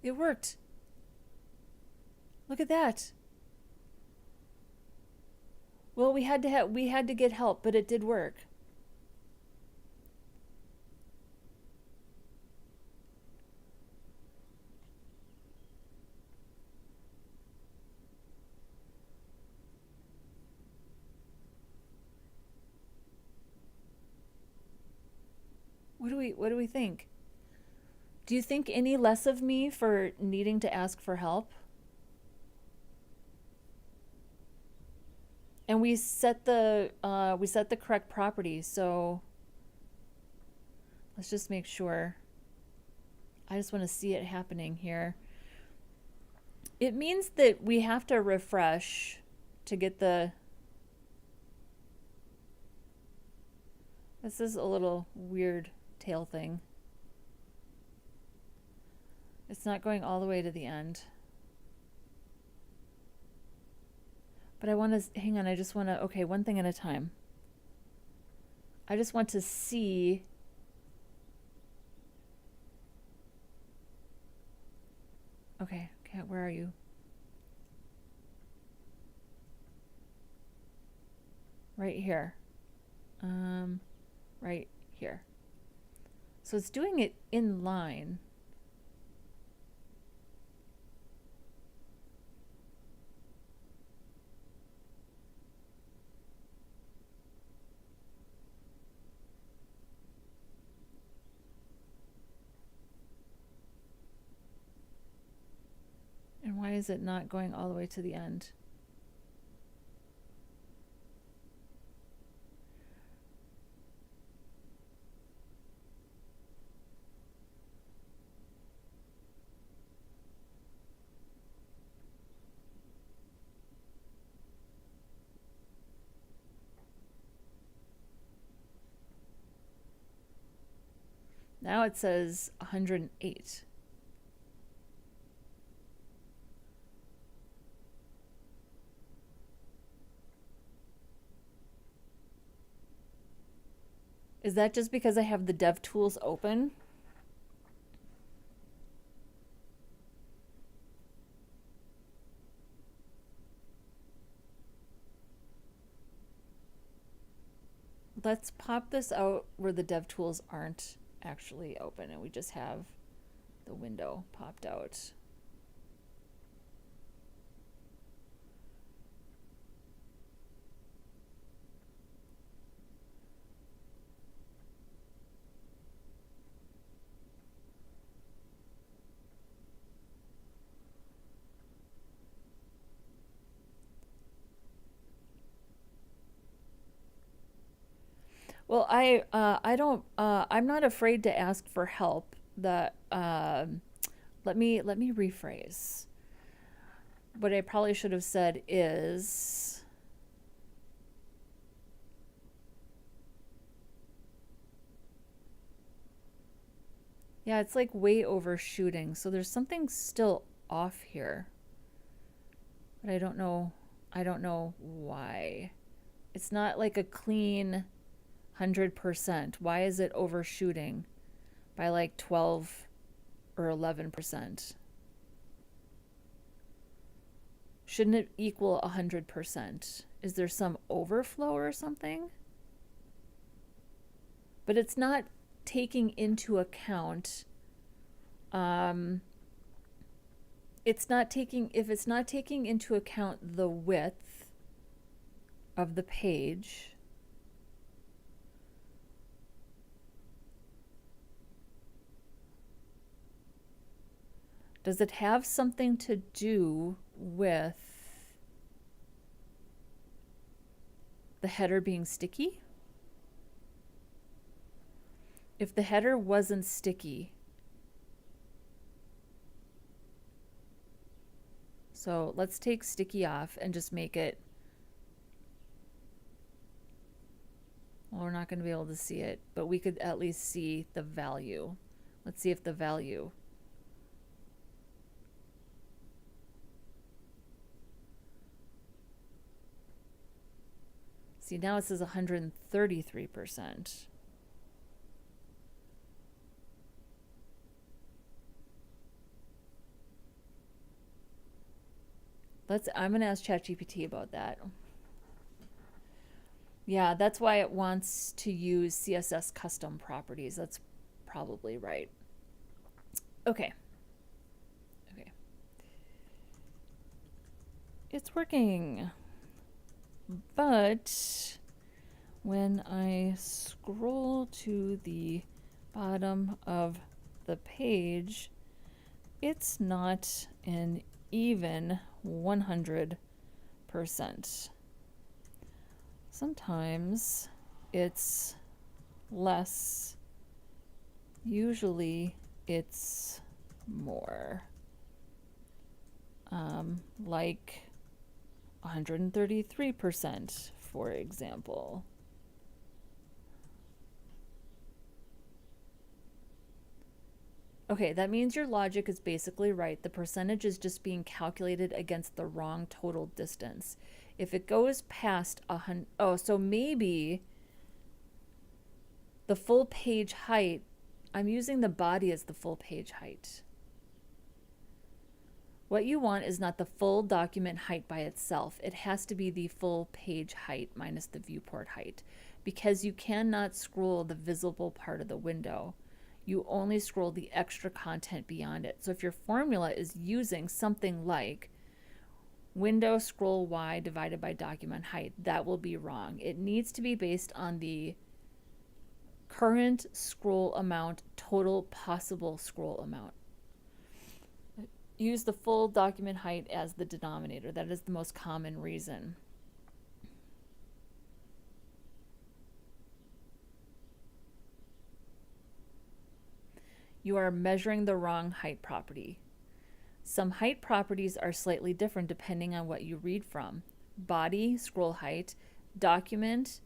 It worked. Look at that. Well, we had to get help, but it did work. What do we think? Do you think any less of me for needing to ask for help? And we set the correct property, so let's just make sure. I just want to see it happening here. It means that we have to refresh to get the... This is a little weird tail thing. It's not going all the way to the end. But I want to, hang on, I just want to, okay, one thing at a time. I just want to see. Okay, cat, where are you? Right here. Right here. So it's doing it in line. And why is it not going all the way to the end? Now it says 108. Is that just because I have the dev tools open? Let's pop this out where the dev tools aren't actually open and we just have the window popped out. Well, I'm not afraid to ask for help. Let me rephrase. What I probably should have said is, yeah, it's like way overshooting. So there's something still off here. But I don't know why. It's not like a clean 100%. Why is it overshooting by like 12 or 11%? Shouldn't it equal 100%? Is there some overflow or something? But it's not taking into account, if it's not taking into account the width of the page, does it have something to do with the header being sticky? If the header wasn't sticky, so let's take sticky off and just make it, well, we're not going to be able to see it, but we could at least see the value. Let's see if the value, See, now it says 133%. I'm going to ask ChatGPT about that. Yeah, that's why it wants to use CSS custom properties. That's probably right. Okay. Okay. It's working. But when I scroll to the bottom of the page, it's not an even 100%. Sometimes it's less, usually it's more, like 133%, for example. Okay, that means your logic is basically right. The percentage is just being calculated against the wrong total distance. If it goes past 100, oh, so maybe the full page height, I'm using the body as the full page height. What you want is not the full document height by itself. It has to be the full page height minus the viewport height, because you cannot scroll the visible part of the window. You only scroll the extra content beyond it. So if your formula is using something like window scroll Y divided by document height, that will be wrong. It needs to be based on the current scroll amount, total possible scroll amount. Use the full document height as the denominator. That is the most common reason. You are measuring the wrong height property. Some height properties are slightly different depending on what you read from. Body, scroll height, document,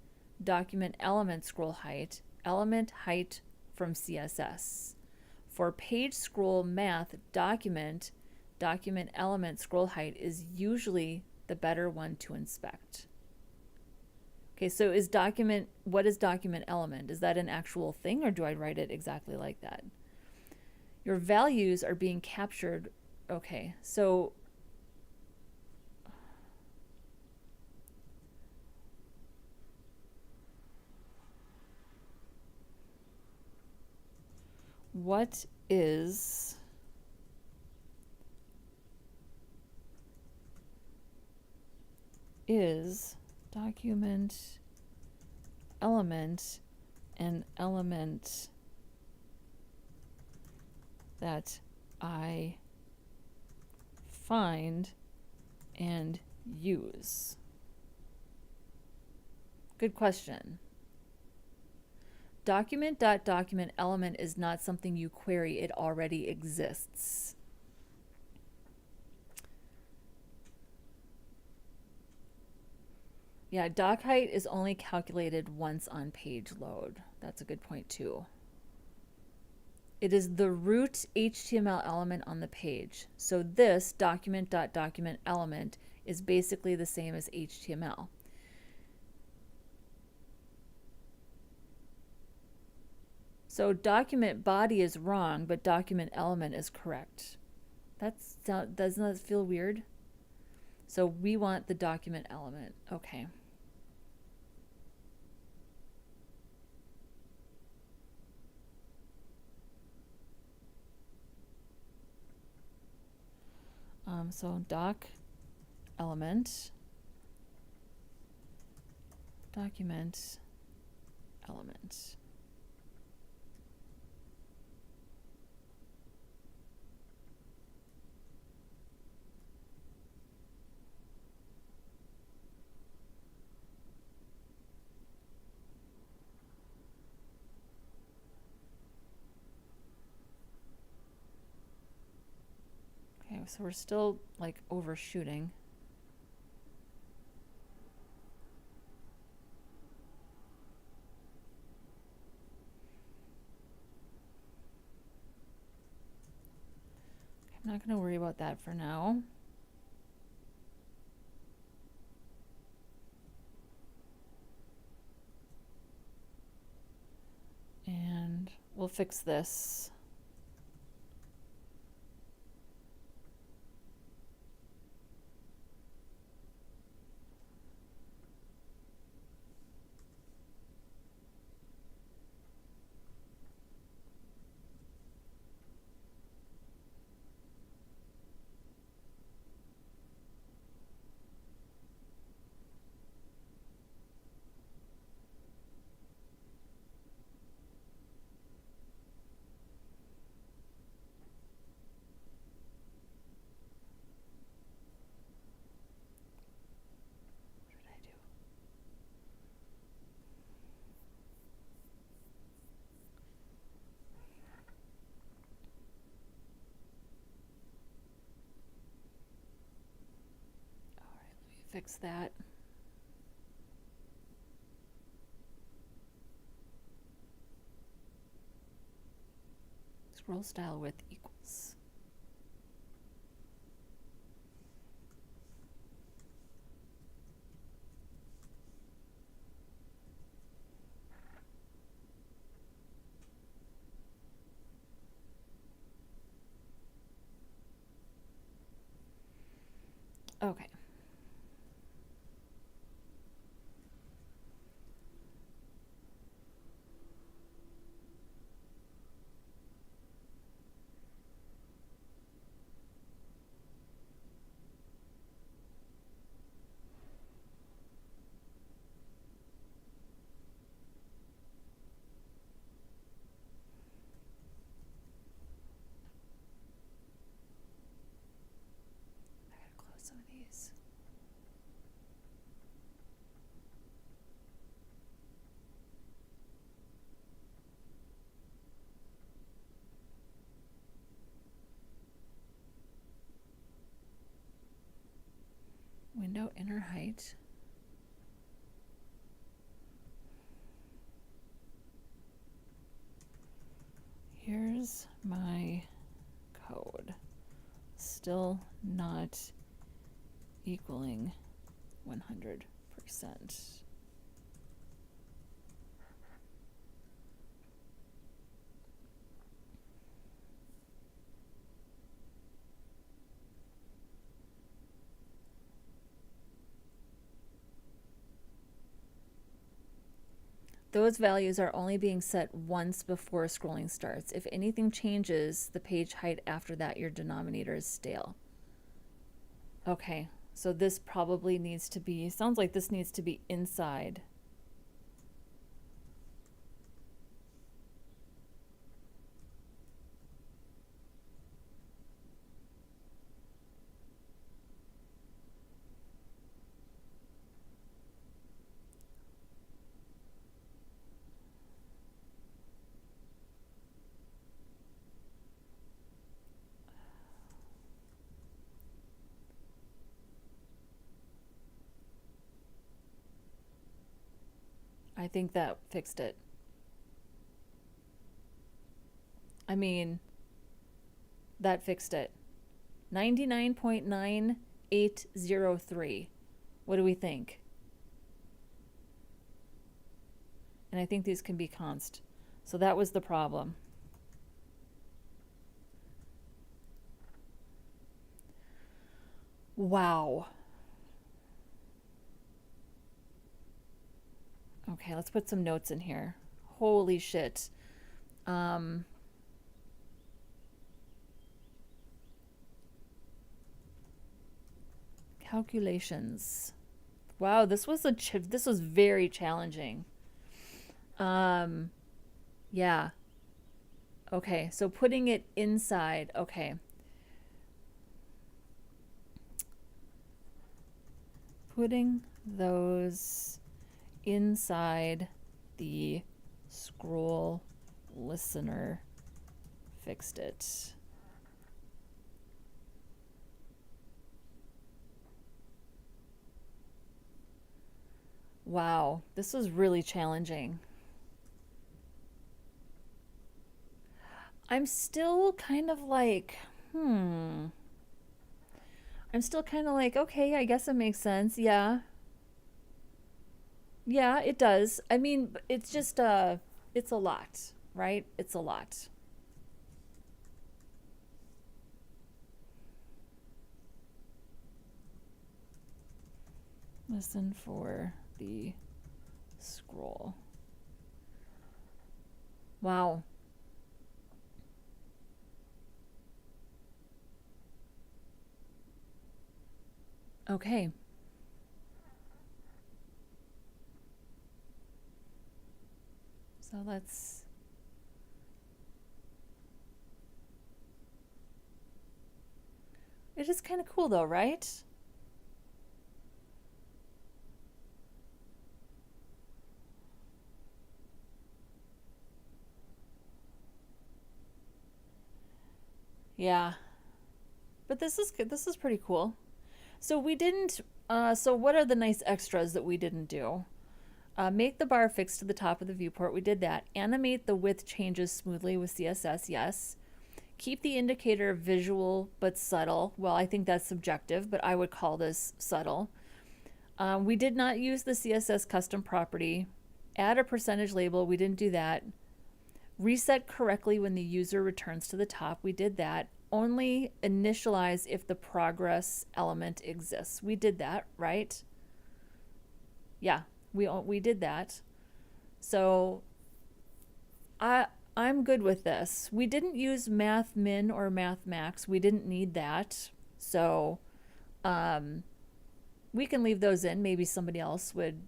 document element scroll height, element height from CSS. For page scroll math, document element scroll height is usually the better one to inspect. Okay, so what is document element? Is that an actual thing, or do I write it exactly like that? Your values are being captured. Okay, so what is document element an element that I find and use? Good question. Document element is not something you query, it already exists. Yeah, doc height is only calculated once on page load. That's a good point too. It is the root HTML element on the page. So this document element is basically the same as HTML. So document body is wrong, but document element is correct. Doesn't that feel weird? So we want the document element. Okay. So doc element, document element. So we're still like overshooting. I'm not going to worry about that for now. fix this. Fix that. Scroll style width equals. Okay. Some of these. Window inner height. Here's my code. Still not equaling 100%. Those values are only being set once before scrolling starts. If anything changes the page height after that, your denominator is stale. Okay, so this probably needs to be, sounds like this needs to be inside. I think that fixed it. I mean, that fixed it. 99.9803. What do we think? And I think these can be const. So that was the problem. Wow. Okay, let's put some notes in here. Holy shit. Calculations. Wow, this was very challenging. Yeah. Okay, so putting it inside. Okay. Putting those inside the scroll listener fixed it. Wow, this was really challenging. I'm still kind of like, I'm still kind of like, okay, I guess it makes sense. Yeah. Yeah, it does. I mean, it's just, it's a lot. right? It's a lot. Listen for the scroll. Wow. Okay. So let's... It is kind of cool though, right? Yeah. But this is good. This is pretty cool. So we didn't... so what are the nice extras that we didn't do? Make the bar fixed to the top of the viewport. We did that. Animate the width changes smoothly with CSS. Yes. Keep the indicator visual but subtle. Well, I think that's subjective, but I would call this subtle. We did not use the CSS custom property. Add a percentage label. We didn't do that. Reset correctly when the user returns to the top. We did that. Only initialize if the progress element exists. We did that, right? Yeah, we did that. So I'm good with this. We didn't use math min or math max. We didn't need that. So we can leave those in. Maybe somebody else would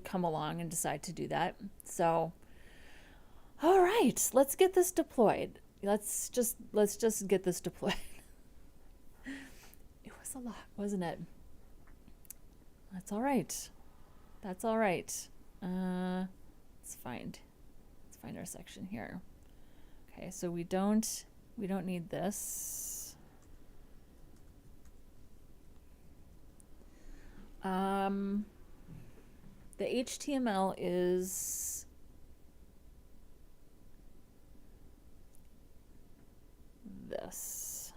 come along and decide to do that. So all right, let's get this deployed. Let's just get this deployed. It was a lot, wasn't it? That's all right. That's all right. Let's find our section here. Okay, so we don't need this. The HTML is this.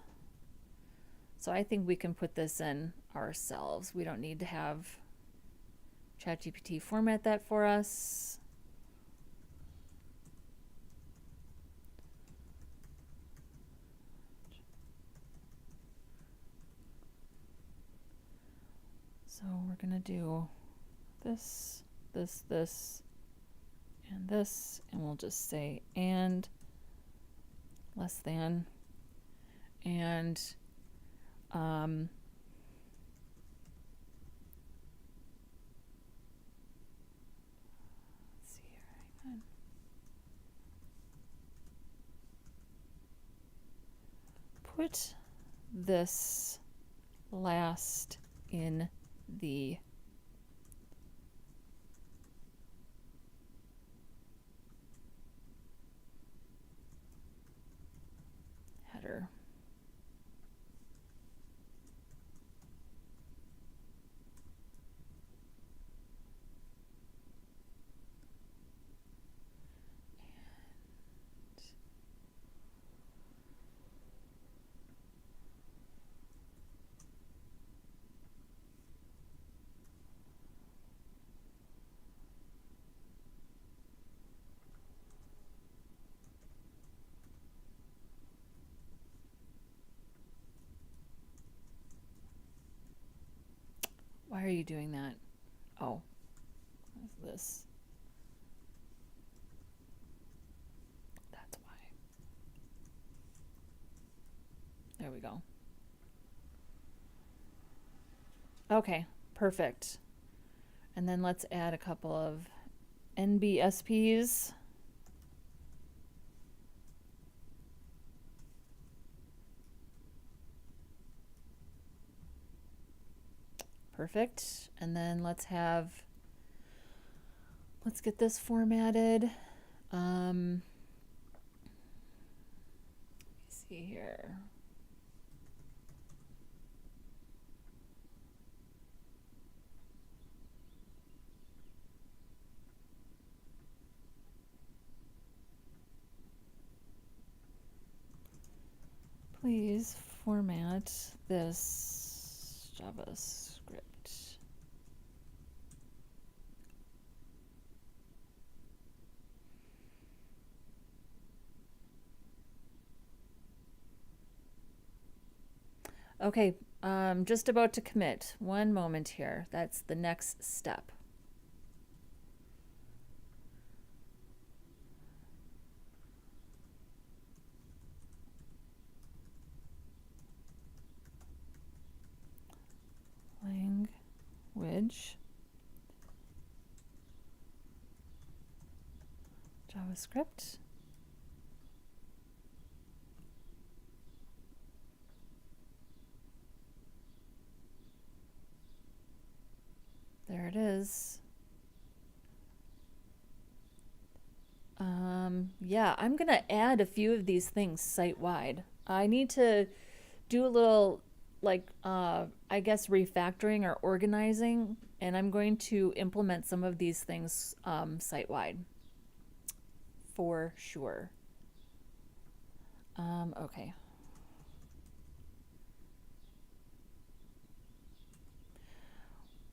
So I think we can put this in ourselves. We don't need to have ChatGPT format that for us. So we're gonna do this, this, this, and this, and we'll just say and less than, and let's see here, hang on. Put this last in the header. Why are you doing that? Oh, this. That's why. There we go. Okay, perfect. And then let's add a couple of NBSPs. Perfect. And then let's get this formatted. Let me see here. Please format this JavaScript. Okay, just about to commit. One moment here. That's the next step. Language JavaScript. There it is. Yeah, I'm gonna add a few of these things site-wide. I need to do a little, like, I guess refactoring or organizing, and I'm going to implement some of these things site-wide for sure. Okay.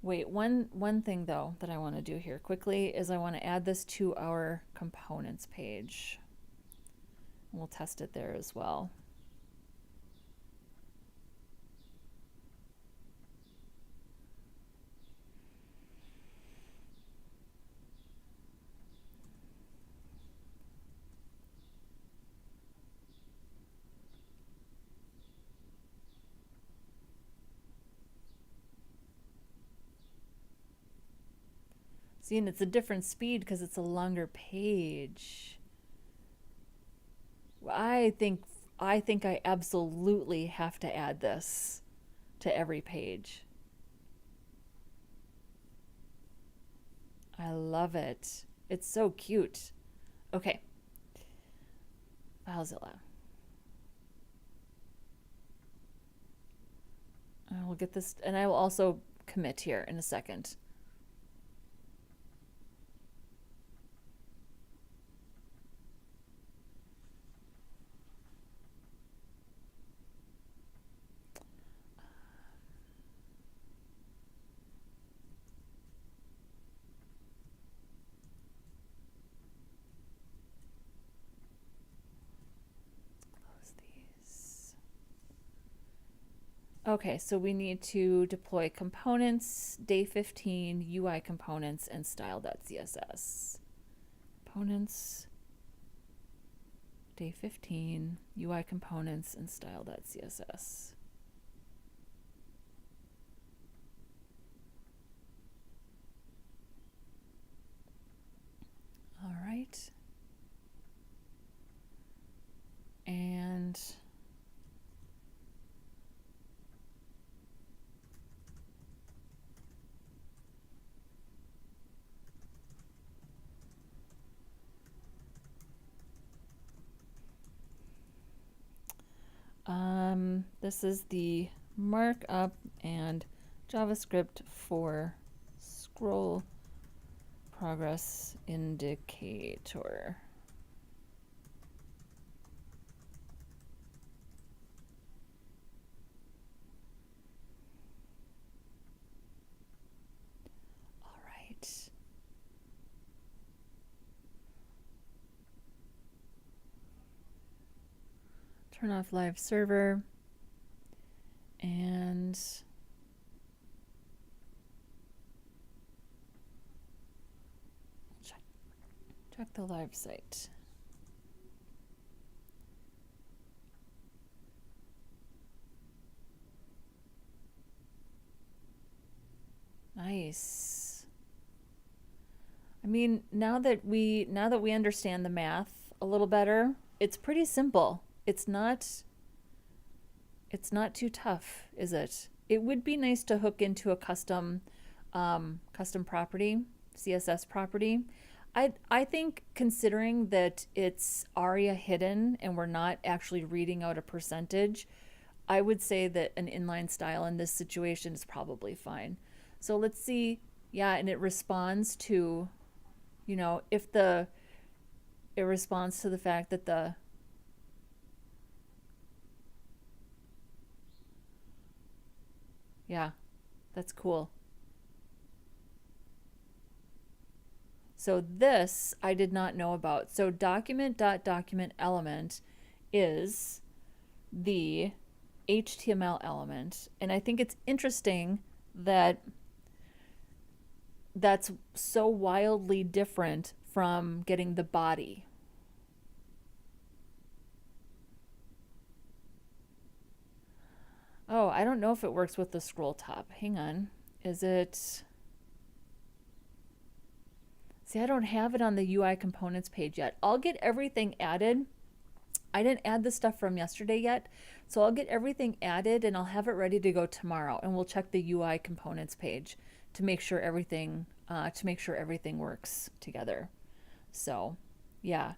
Wait, one thing though that I want to do here quickly is I want to add this to our components page. We'll test it there as well. See, and it's a different speed because it's a longer page. I think I absolutely have to add this to every page. I love it. It's so cute. Okay. FileZilla. I will get this, and I will also commit here in a second. Okay, so we need to deploy components, day 15, UI components, and style.css. Components, day 15, UI components, and style.css. All right. And this is the markup and JavaScript for scroll progress indicator. All right. Turn off live server and check the live site. Nice. I mean, now that we understand the math a little better, it's pretty simple. It's not too tough, is it? It would be nice to hook into a custom property, CSS property. I think considering that it's ARIA hidden and we're not actually reading out a percentage, I would say that an inline style in this situation is probably fine. So let's see. Yeah, and it responds to, if it responds to the fact that yeah, that's cool. So this I did not know about. So document.document element is the HTML element. And I think it's interesting that that's so wildly different from getting the body. Oh, I don't know if it works with the scroll top. Hang on. Is it... See, I don't have it on the UI components page yet. I'll get everything added. I didn't add the stuff from yesterday yet, so I'll get everything added and I'll have it ready to go tomorrow, and we'll check the UI components page to make sure everything works together. So, yeah.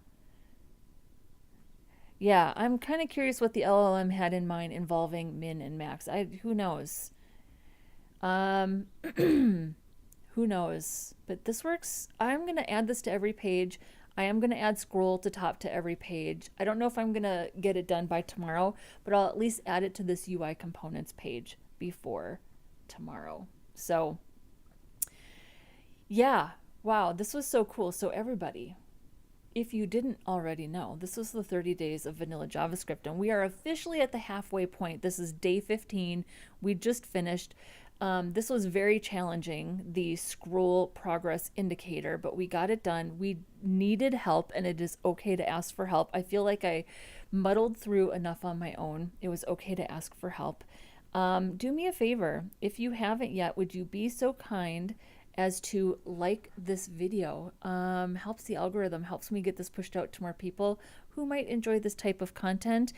Yeah, I'm kind of curious what the LLM had in mind involving min and max. Who knows? Um, who knows? But this works. I'm going to add this to every page. I am going to add scroll to top to every page. I don't know if I'm going to get it done by tomorrow, but I'll at least add it to this UI components page before tomorrow. So, yeah. Wow, this was so cool. So everybody, if you didn't already know, this was the 30 days of vanilla JavaScript, and we are officially at the halfway point. This is day 15. We just finished. This was very challenging, the scroll progress indicator, but we got it done. We needed help, and it is okay to ask for help. I feel like I muddled through enough on my own. It was okay to ask for help. Do me a favor. If you haven't yet, would you be so kind as to like this video? Helps the algorithm, helps me get this pushed out to more people who might enjoy this type of content.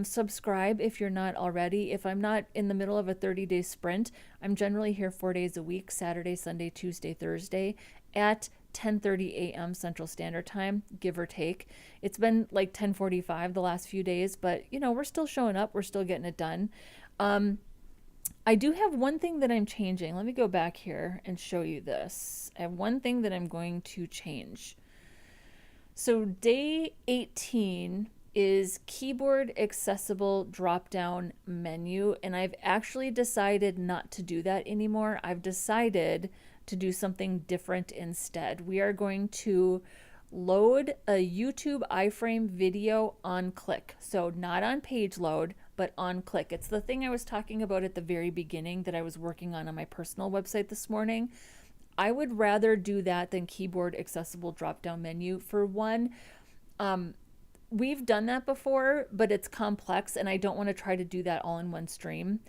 Subscribe if you're not already. If I'm not in the middle of a 30-day sprint, I'm generally here 4 days a week, Saturday, Sunday, Tuesday, Thursday at 10:30 a.m. Central Standard Time, give or take. It's been like 10:45 the last few days, but you know, we're still showing up, we're still getting it done. I do have one thing that I'm changing. Let me go back here and show you this. I have one thing that I'm going to change. So day 18 is keyboard accessible drop-down menu, and I've actually decided not to do that anymore. I've decided to do something different instead. We are going to load a YouTube iframe video on click. So not on page load, but on click. It's the thing I was talking about at the very beginning that I was working on my personal website this morning. I would rather do that than keyboard accessible drop-down menu. For one, we've done that before, but it's complex and I don't want to try to do that all in one stream.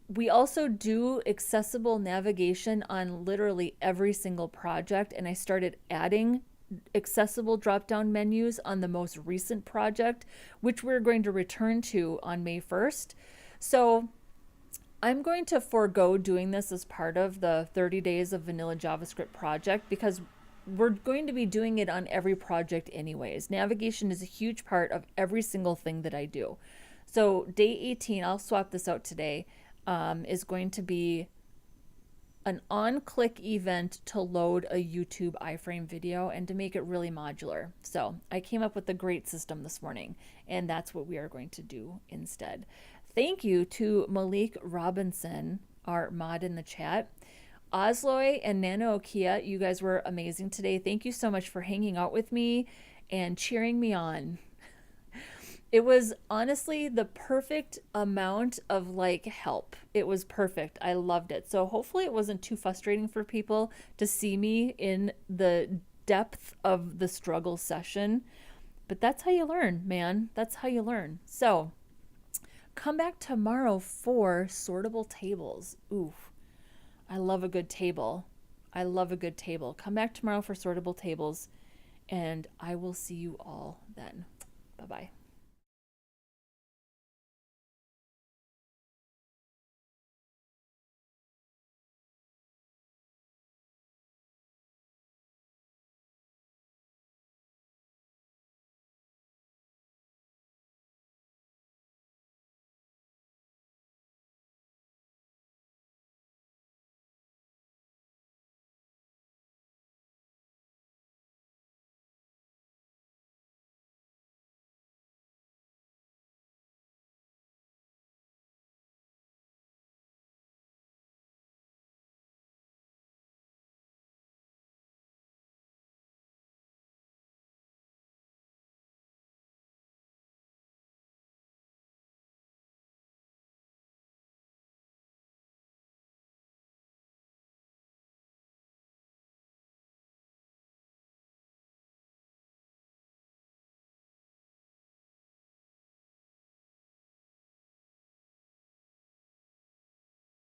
We also do accessible navigation on literally every single project, and I started adding accessible drop-down menus on the most recent project, which we're going to return to on May 1st. So I'm going to forego doing this as part of the 30 days of vanilla JavaScript project because we're going to be doing it on every project anyways. Navigation is a huge part of every single thing that I do. So day 18, I'll swap this out today, is going to be an on-click event to load a YouTube iframe video and to make it really modular. So I came up with a great system this morning, and that's what we are going to do instead. Thank you to Malik Robinson, our mod in the chat. Osloy and Nano Okia, you guys were amazing today. Thank you so much for hanging out with me and cheering me on. It was honestly the perfect amount of like help. It was perfect. I loved it. So hopefully it wasn't too frustrating for people to see me in the depth of the struggle session. But that's how you learn, man. That's how you learn. So come back tomorrow for sortable tables. Ooh, I love a good table. I love a good table. Come back tomorrow for sortable tables, and I will see you all then. Bye-bye.